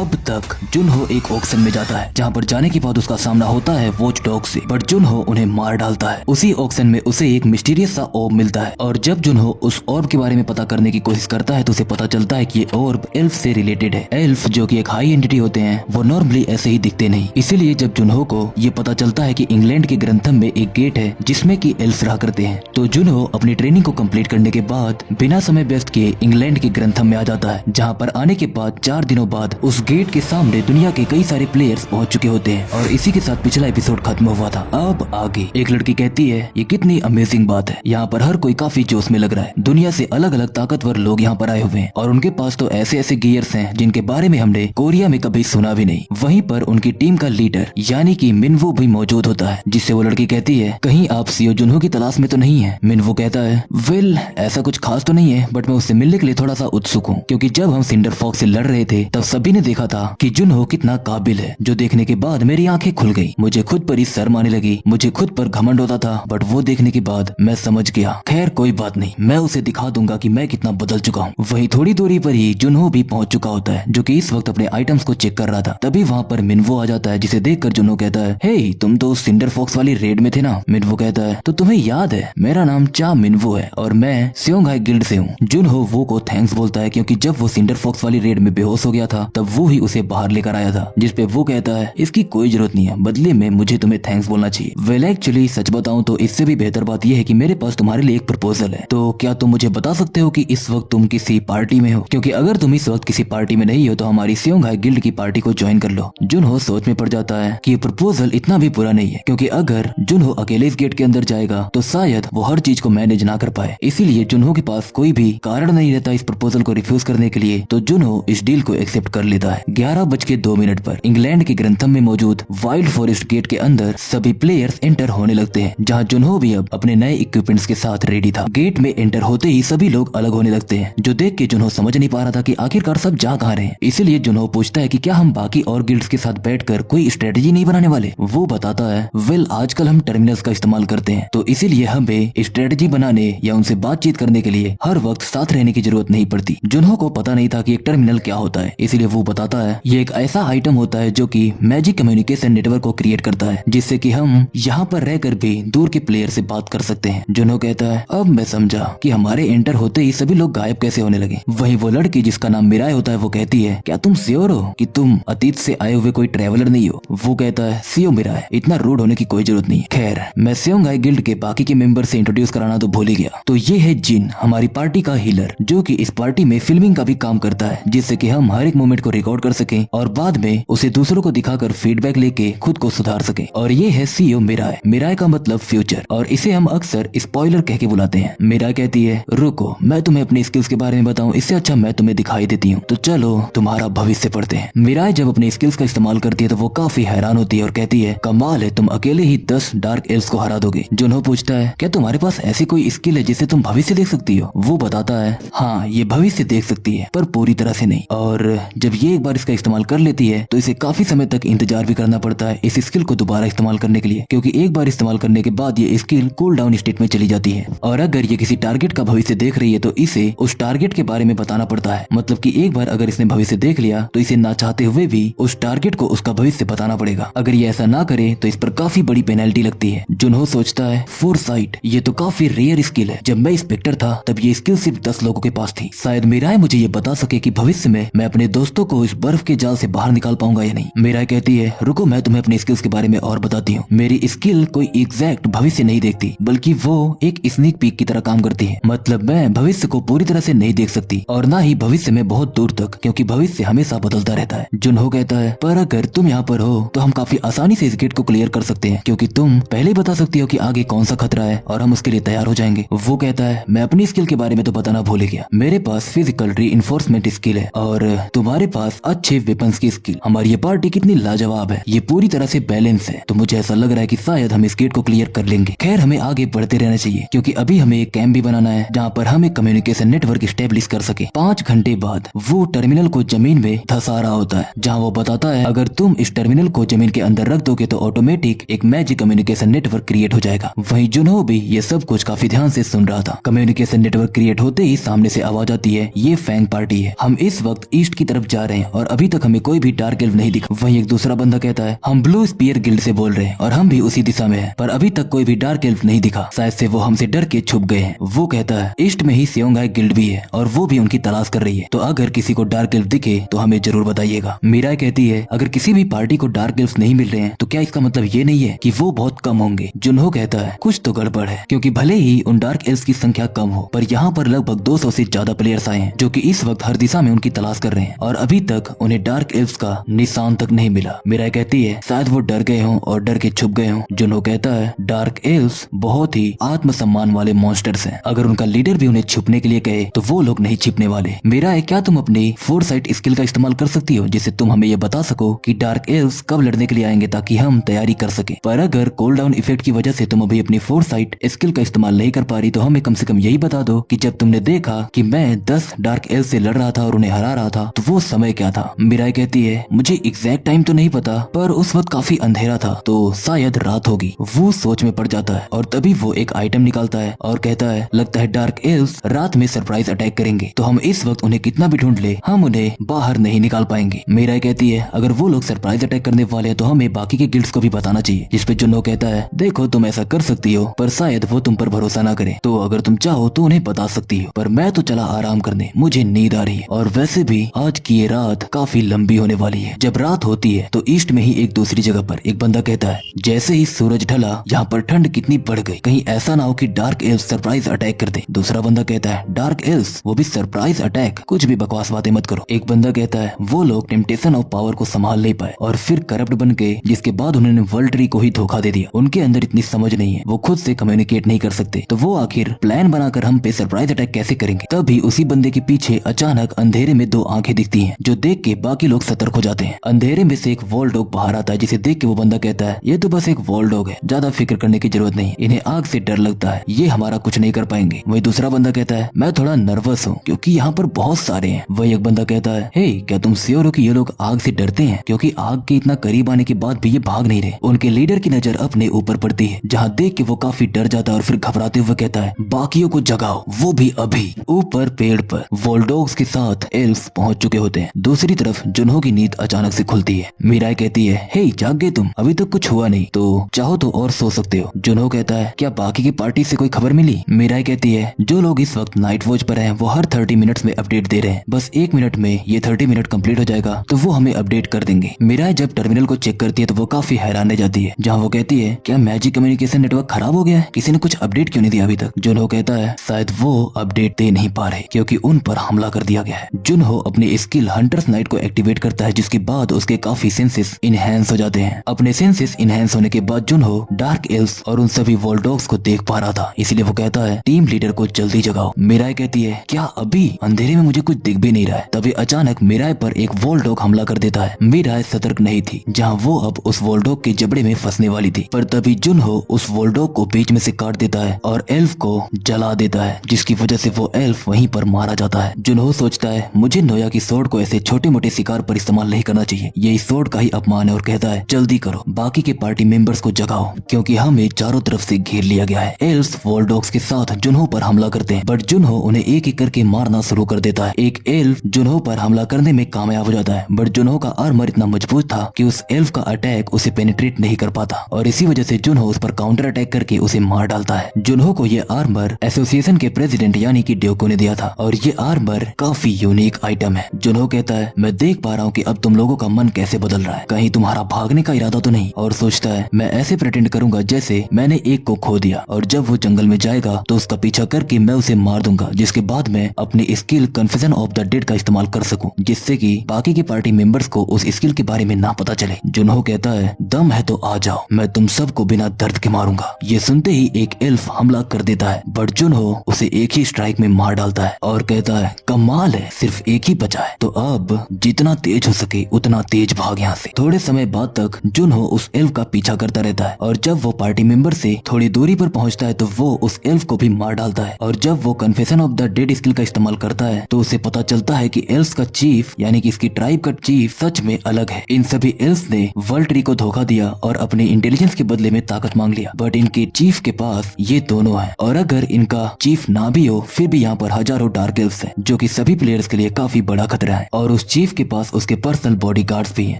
अब तक जुनहो एक ऑक्शन में जाता है जहाँ पर जाने के बाद उसका सामना होता है वॉच डॉग से, बट जुनहो उन्हें मार डालता है। उसी ऑक्शन में उसे एक मिस्टीरियस सा ऑर्ब मिलता है और जब जुनहो उस ऑर्ब के बारे में पता करने की कोशिश करता है तो उसे पता चलता है कि ये ऑर्ब एल्फ से रिलेटेड है। एल्फ जो कि एक हाई एंटिटी होते हैं वो नॉर्मली ऐसे ही दिखते नहीं, इसीलिए जब जुनहो को ये पता चलता है कि इंग्लैंड के ग्रंथम में एक गेट है जिसमें कि एल्फ रहा करते हैं, तो जुनहो अपनी ट्रेनिंग को कंप्लीट करने के बाद बिना समय व्यस्त किए इंग्लैंड के ग्रंथम में आ जाता है, जहाँ पर आने के बाद 4 दिनों बाद उस गेट के सामने दुनिया के कई सारे प्लेयर्स पहुंच चुके होते हैं और इसी के साथ पिछला एपिसोड खत्म हुआ था। अब आगे एक लड़की कहती है ये कितनी अमेजिंग बात है, यहाँ पर हर कोई काफी जोश में लग रहा है। दुनिया से अलग अलग ताकतवर लोग यहाँ पर आए हुए हैं और उनके पास तो ऐसे ऐसे गियर्स हैं जिनके बारे में हमने कोरिया में कभी सुना भी नहीं। वहीं पर उनकी टीम का लीडर यानी कि मिनवो भी मौजूद होता है, जिससे वो लड़की कहती है कहीं आप सीओ जुनहो की तलाश में तो नहीं है। मिनवो कहता है वेल ऐसा कुछ खास तो नहीं है, बट मैं उससे मिलने के लिए थोड़ा सा उत्सुक हूँ, क्योंकि जब हम सिंडर फॉक्स से लड़ रहे थे तब सभी ने देखा था कि जुनहो कितना काबिल है, जो देखने के बाद मेरी आंखें खुल गई। मुझे खुद पर ही शर्म आने लगी, मुझे खुद पर घमंड होता था, बट वो देखने के बाद मैं समझ गया। खैर कोई बात नहीं, मैं उसे दिखा दूंगा कि मैं कितना बदल चुका हूँ। वहीं थोड़ी दूरी पर ही जुनहो भी पहुंच चुका होता है, जो कि इस वक्त अपने आइटम्स को चेक कर रहा था। तभी वहाँ पर मिनवो आ जाता है, जिसे देखकर जुनहो कहता है हे तुम तो सिंडर फॉक्स वाली रेड में थे ना। मिनवो कहता है तो तुम्हें याद है मेरा नाम चा मिनवो है और मैं स्योंगहाई गिल्ड से हूँ। जुनहो वो को थैंक्स बोलता है, क्योंकि जब वो सिंडर फॉक्स वाली रेड में बेहोश हो गया था तब वो ही उसे बाहर लेकर आया था, जिसपे वो कहता है इसकी कोई जरूरत नहीं है, बदले में मुझे तुम्हें थैंक्स बोलना चाहिए। वेल एक्चुअली सच बताऊं तो इससे भी बेहतर बात यह है कि मेरे पास तुम्हारे लिए एक प्रपोजल है, तो क्या तुम मुझे बता सकते हो कि इस वक्त तुम किसी पार्टी में हो, क्योंकि अगर तुम इस वक्त किसी पार्टी में नहीं हो तो हमारी स्योंगहाई गिल्ड की पार्टी को ज्वाइन कर लो। जुनहो सोच में पड़ जाता है कि ये प्रपोजल इतना भी बुरा नहीं है, क्योंकि अगर जुनहो अकेले इस गेट के अंदर जाएगा तो शायद वो हर चीज को मैनेज ना कर पाए, इसीलिए जुनहो के पास कोई भी कारण नहीं रहता इस प्रपोजल को रिफ्यूज करने के लिए। तो जुनहो इस डील को एक्सेप्ट कर लेता है। 11:02 पर इंग्लैंड के ग्रंथम में मौजूद वाइल्ड फॉरेस्ट गेट के अंदर सभी प्लेयर्स एंटर होने लगते हैं, जहां जुनहो भी अब अपने नए इक्विपमेंट्स के साथ रेडी था। गेट में एंटर होते ही सभी लोग अलग होने लगते हैं, जो देख के जुनहो समझ नहीं पा रहा था कि आखिरकार सब जा कहाँ रहे हैं। इसीलिए जुनहो पूछता है कि क्या हम बाकी और गिल्ड्स के साथ बैठकर कोई स्ट्रेटेजी नहीं बनाने वाले। वो बताता है वेल आजकल हम टर्मिनल्स का इस्तेमाल करते हैं, तो इसीलिए हमें स्ट्रेटेजी बनाने या उनसे बातचीत करने के लिए हर वक्त साथ रहने की जरूरत नहीं पड़ती। जुनहो को पता नहीं था कि एक टर्मिनल क्या होता है, इसीलिए वो बताता है ये एक ऐसा आइटम होता है जो कि मैजिक कम्युनिकेशन नेटवर्क को क्रिएट करता है, जिससे कि हम यहाँ पर रहकर भी दूर के प्लेयर से बात कर सकते हैं। जुनहो कहता है अब मैं समझा कि हमारे एंटर होते ही सभी लोग गायब कैसे होने लगे। वहीं वो लड़की जिसका नाम मिराय होता है वो कहती है क्या तुम श्योर हो कि तुम अतीत से आए हुए कोई ट्रेवलर नहीं हो। वो कहता है सीओ मिराय इतना रूड होने की कोई जरूरत नहीं। खैर मैं स्योंगहाई गिल्ड के बाकी के मेंबर से इंट्रोड्यूस कराना तो भूल ही गया। तो ये है जिन, हमारी पार्टी का हीलर, जो कि इस पार्टी में फिल्मिंग का भी काम करता है, जिससे कि हम हर एक मोमेंट को रिकॉर्ड कर सकें और बाद में उसे दूसरों को दिखाकर फीडबैक लेके खुद को सुधार सके। और ये है सीओ मिराय। मिराय का मतलब फ्यूचर, और इसे हम अक्सर स्पॉइलर कह के बुलाते हैं। मिराय कहती है रुको मैं तुम्हें अपनी स्किल्स के बारे में बताऊं, इससे अच्छा मैं तुम्हें दिखाई देती हूँ, तो चलो तुम्हारा भविष्य पढ़ते हैं। मिराय जब अपनी स्किल्स का इस्तेमाल करती है तो वो काफी हैरान होती है और कहती है कमाल है, तुम अकेले ही 10 डार्क एल्व्स को हरा दोगे। जुनहो पूछता है क्या तुम्हारे पास ऐसी कोई स्किल है जिससे तुम भविष्य देख सकती हो। वो बताता है हाँ ये भविष्य देख सकती है, पर पूरी तरह से नहीं, और जब ये एक बार इसका इस्तेमाल कर लेती है तो इसे काफी समय तक इंतजार भी करना पड़ता है इस स्किल को दोबारा इस्तेमाल करने के लिए, क्योंकि एक बार इस्तेमाल करने के बाद ये स्किल कूल डाउन स्टेट में चली जाती है। और अगर ये किसी टारगेट का भविष्य देख रही है तो इसे उस टारगेट के बारे में बताना पड़ता है, मतलब कि एक बार अगर इसने भविष्य देख लिया तो इसे ना चाहते हुए भी उस टारगेट को उसका भविष्य बताना पड़ेगा। अगर ये ऐसा ना करे तो इस पर काफी बड़ी पेनल्टी लगती है। जुनहो सोचता है फोरसाइट ये तो काफी रेयर स्किल है, जब मैं इंस्पेक्टर था तब ये स्किल सिर्फ 10 लोगों के पास थी। शायद मिराय मुझे ये बता सके कि भविष्य में मैं अपने दोस्तों को इस बर्फ के जाल से बाहर निकाल पाऊंगा या नहीं। मिराय कहती है रुको मैं तुम्हें अपनी स्किल्स के बारे में और बताती हूँ। मेरी स्किल कोई एग्जैक्ट भविष्य नहीं देखती, बल्कि वो एक स्नीक पीक की तरह काम करती है। मतलब मैं भविष्य को पूरी तरह से नहीं देख सकती और ना ही भविष्य में बहुत दूर तक, क्योंकि भविष्य हमेशा बदलता रहता है। जुनहो कहता है पर अगर तुम यहाँ पर हो तो हम काफी आसानी से इस गेट को क्लियर कर सकते हैं, क्योंकि तुम पहले बता सकती हो कि आगे कौन सा खतरा है और हम उसके लिए तैयार हो जाएंगे। वो कहता है मैं अपनी स्किल के बारे में तो बताना भूल गया, मेरे पास फिजिकल रीइंफोर्समेंट स्किल है और तुम्हारे पास अच्छे वेपन्स की स्किल। हमारी ये पार्टी कितनी लाजवाब है, ये पूरी तरह से बैलेंस है, तो मुझे ऐसा लग रहा है कि शायद हम इस गेट को क्लियर कर लेंगे। खैर हमें आगे बढ़ते रहना चाहिए, क्योंकि अभी हमें एक कैंप भी बनाना है जहाँ पर हम एक कम्युनिकेशन नेटवर्क स्टेब्लिश कर सके। 5 घंटे बाद वो टर्मिनल को जमीन में धंसा रहा होता है, जहाँ वो बताता है अगर तुम इस टर्मिनल को जमीन के अंदर रख दोगे तो ऑटोमेटिक एक मैजिक कम्युनिकेशन नेटवर्क क्रिएट हो जाएगा। वहीं जुनहो भी ये सब कुछ काफी ध्यान से सुन रहा था। कम्युनिकेशन नेटवर्क क्रिएट होते ही सामने से आवाज आती है ये फैंग पार्टी है, हम इस वक्त ईस्ट की तरफ जा रहे हैं और अभी तक हमें कोई भी डार्क एल्फ नहीं दिखा। वहीं एक दूसरा बंदा कहता है हम ब्लू स्पीयर गिल्ड से बोल रहे हैं और हम भी उसी दिशा में हैं, पर अभी तक कोई भी डार्क एल्फ नहीं दिखा, शायद से वो हमसे डर के छुप गए हैं। वो कहता है ईस्ट में ही सेओंगाई गिल्ड भी है और वो भी उनकी तलाश कर रही है, तो अगर किसी को डार्क एल्फ दिखे तो हमें जरूर बताइएगा। मीराई कहती है अगर किसी भी पार्टी को डार्क एल्फ नहीं मिल रहे हैं तो क्या इसका मतलब ये नहीं है कि वो बहुत कम होंगे। जुनहो कहता है कुछ तो गड़बड़ है, क्योंकि भले ही उन डार्क एल्फ की संख्या कम हो, पर यहाँ पर लगभग 200 से ज्यादा प्लेयर्स आए हैं जो कि इस वक्त हर दिशा में उनकी तलाश कर रहे हैं और अभी तक उन्हें डार्क एल्फ का निशान तक नहीं मिला। मीराई कहती है शायद वो डर गए हों और डर के छुप गए हों। जुनहो कहता है डार्क एल्फ बहुत ही आत्मसम्मान वाले मॉन्स्टर्स हैं, अगर उनका लीडर भी उन्हें छुपने के लिए कहे तो वो लोग नहीं छिपने वाले। मीराई क्या तुम अपनी फोरसाइट स्किल का इस्तेमाल कर सकती हो जिससे तुम हमें ये बता सको कि डार्क एल्व्स कब लड़ने के लिए आएंगे ताकि हम तैयारी कर सके। पर अगर कूल डाउन इफेक्ट की वजह से तुम अभी अपनी फोरसाइट स्किल का इस्तेमाल नहीं कर पा रही तो हमें कम से कम यही बता दो कि जब तुमने देखा कि मैं 10 डार्क एल्व से लड़ रहा था और उन्हें हरा रहा था तो वो समय क्या था। मीराई कहती है मुझे एग्जैक्ट टाइम तो नहीं पता, पर उस वक्त काफी अंधेरा था तो शायद रात होगी। वो सोच में पड़ जाता है और तभी वो एक आइटम निकालता है और कहता है लगता है डार्क एल्व्स रात में सरप्राइज अटैक करेंगे, तो हम इस वक्त उन्हें कितना भी ढूंढ ले हम उन्हें बाहर नहीं निकाल पाएंगे। मीराई कहती है अगर वो लोग सरप्राइज अटैक करने वाले हैं तो हमें बाकी के गिल्ड्स को भी बताना चाहिए, जिस पे जुन्हो कहता है देखो तुम ऐसा कर सकती हो पर शायद वो तुम पर भरोसा ना करे, तो अगर तुम चाहो तो उन्हें बता सकती हो, पर मैं तो चला आराम करने, मुझे नींद आ रही है और वैसे भी आज की ये रात काफी लंबी होने वाली है। जब रात होती है तो ईस्ट में ही एक दूसरी जगह पर एक बंदा कहता है जैसे ही सूरज ढला यहाँ पर ठंड कितनी बढ़ गई, कहीं ऐसा ना हो कि डार्क एल्फ सरप्राइज अटैक कर दे। दूसरा बंदा कहता है डार्क एल्फ वो भी सरप्राइज अटैक, कुछ भी बकवास बातें मत करो। एक बंदा कहता है वो लोग टेम्पटेशन ऑफ पावर को संभाल नहीं पाए और फिर करप्ट बन के, जिसके बाद उन्होंने वर्ल्ड ट्री को ही धोखा दे दिया। उनके अंदर इतनी समझ नहीं है, वो खुद से कम्युनिकेट नहीं कर सकते, तो वो आखिर प्लान बनाकर हम पे सरप्राइज अटैक कैसे करेंगे। तभी उसी बंदे के पीछे अचानक अंधेरे में 2 आंखें दिखती हैं जो देख के बाकी लोग सतर्क हो जाते हैं। अंधेरे में से एक वॉल डॉग बाहर आता है जिसे देख के वो बंदा कहता है ये तो बस एक वॉल डॉग है, ज्यादा फिक्र करने की जरूरत नहीं, इन्हें आग से डर लगता है, ये हमारा कुछ नहीं कर पाएंगे। वही दूसरा बंदा कहता है मैं थोड़ा नर्वस हूँ क्योंकि यहाँ पर बहुत सारे हैं। वही एक बंदा कहता है हे क्या तुम श्योर हो कि ये लोग आग से डरते हैं, क्योंकि आग के इतना करीब आने के बाद भी ये भाग नहीं रहे। उनके लीडर की नजर अपने ऊपर पड़ती है जहाँ देख के वो काफी डर जाता है और फिर घबराते हुए कहता है बाकियों को जगाओ, वो भी अभी। ऊपर पेड़ पर वोल्डोग्स के साथ एल्फ पहुंच चुके होते हैं। दूसरी तरफ जुन्हो की नींद अचानक से खुलती है। मीराई कहती है हे जाग गए तुम, अभी तक कुछ हुआ नहीं तो चाहो तो और सो सकते हो। जुन्हो कहता है क्या बाकी की पार्टी से कोई खबर मिली। मीराई कहती है जो लोग इस वक्त नाइट वॉच पर हैं वो हर 30 मिनट्स में अपडेट दे रहे हैं, बस 1 मिनट में ये 30 मिनट कंप्लीट हो जाएगा तो वो हमें अपडेट कर देंगे। मीराई जब टर्मिनल को चेक करती है तो वो काफी हैरान रह जाती है, जहाँ वो कहती है क्या मैजिक कम्युनिकेशन नेटवर्क खराब हो गया है, किसी ने कुछ अपडेट क्यों नहीं दिया अभी तक। जुन्हो कहता है शायद वो अपडेट दे नहीं पा रहे क्योंकि उन पर हमला कर दिया गया है। जुन्हो अपनी स्किल हंटर्स नाइट को एक्टिवेट करता है जिसके बाद उसके काफी सेंसेस इनहेंस हो जाते हैं। अपने सेंसेस इनहेंस होने के बाद जुन्हो डार्क एल्व्स और उन सभी वोल्डोग्स को देख पा रहा था, इसलिए वो कहता है टीम लीडर को जल्दी जगाओ। मीराई कहती है क्या अभी अंधेरे में मुझे कुछ दिख भी नहीं रहा है। तभी अचानक मीराई पर एक वोल्डोग हमला कर देता है। मीराई सतर्क नहीं थी, जहाँ वो अब उस वोल्डोग के जबड़े में फंसने वाली थी, पर तभी जुन्हो उस वोल्डोग को बीच में से काट देता है और एल्फ को जला देता है, जिसकी वजह से वो एल्फ वहीं पर मारा जाता है। जुन्हो सोचता है मुझे नोया की सोर्ड को ऐसे छोटे मोटे शिकार पर इस्तेमाल नहीं करना चाहिए, ये इस सोर्ड का ही अपमान है, और कहता है जल्दी करो, बाकी के पार्टी मेंबर्स को जगाओ क्योंकि हमें चारों तरफ से घेर लिया गया है। एल्फ वोल्डोग्स के साथ जुन्हो पर हमला करते हैं, बट जुन्हो उन्हें एक एक करके मारना शुरू कर देता है। एक एल्फ जुन्हो पर हमला करने में कामयाब हो जाता है, बट जुन्हो का आर्मर इतना मजबूत था कि उस एल्फ का अटैक उसे पेनिट्रेट नहीं कर पाता और इसी वजह से जुन्हो उस पर काउंटर अटैक करके उसे मार डालता है। जुन्हो को ये आर्मर एसोसिएशन के प्रेसिडेंट यानी कि ड्योको ने दिया था और ये आर्मर काफी यूनिक आइटम है। जुन्हो कहता है मैं देख पा रहा हूँ कि अब तुम लोगों का मन कैसे बदल रहा है, कहीं तुम्हारा भागने का इरादा तो नहीं, और सोचता है मैं ऐसे प्रेटेंड करूंगा जैसे मैंने एक को खो दिया और जब वो जंगल में जाएगा तो उसका पीछा करके मैं उसे मार दूंगा, जिसके बाद मैं अपनी skill confession of the dead का इस्तेमाल कर सकूं, जिससे कि बाकी के पार्टी मेंबर्स को उस स्किल के बारे में ना पता चले। जुन्हो कहता है दम है तो आ जाओ, मैं तुम सबको बिना दर्द के मारूंगा। ये सुनते ही एक एल्फ हमला कर देता है, बट जुन्हो उसे एक ही स्ट्राइक में मार डालता है और कहता है कमाल है, सिर्फ एक ही बचा है, तो अब जितना तेज हो सके उतना तेज भाग यहाँ से। थोड़े समय बाद तक जुन्हो उस एल्फ का पीछा करता रहता है और जब वो पार्टी मेंबर से थोड़ी दूरी पर पहुंचता है तो वो उस एल्फ को भी मार डालता है, और जब वो confession of the dead skill का इस्तेमाल करता है तो उसे पता चलता है कि एल्फ का चीफ यानी कि इसकी ट्राइब का चीफ सच में अलग है। इन सभी एल्फ ने वर्ल्ड ट्री को धोखा दिया और अपने इंटेलिजेंस के बदले में ताकत मांग लिया, बट इनके चीफ के पास ये दोनों है, और अगर इनका चीफ ना भी हो फिर भी यहाँ पर हजारों डार्क एल्फ है जो कि सभी प्लेयर्स के लिए काफी बड़ा खतरा है। और उस चीफ के पास उसके पर्सनल बॉडीगार्ड्स भी हैं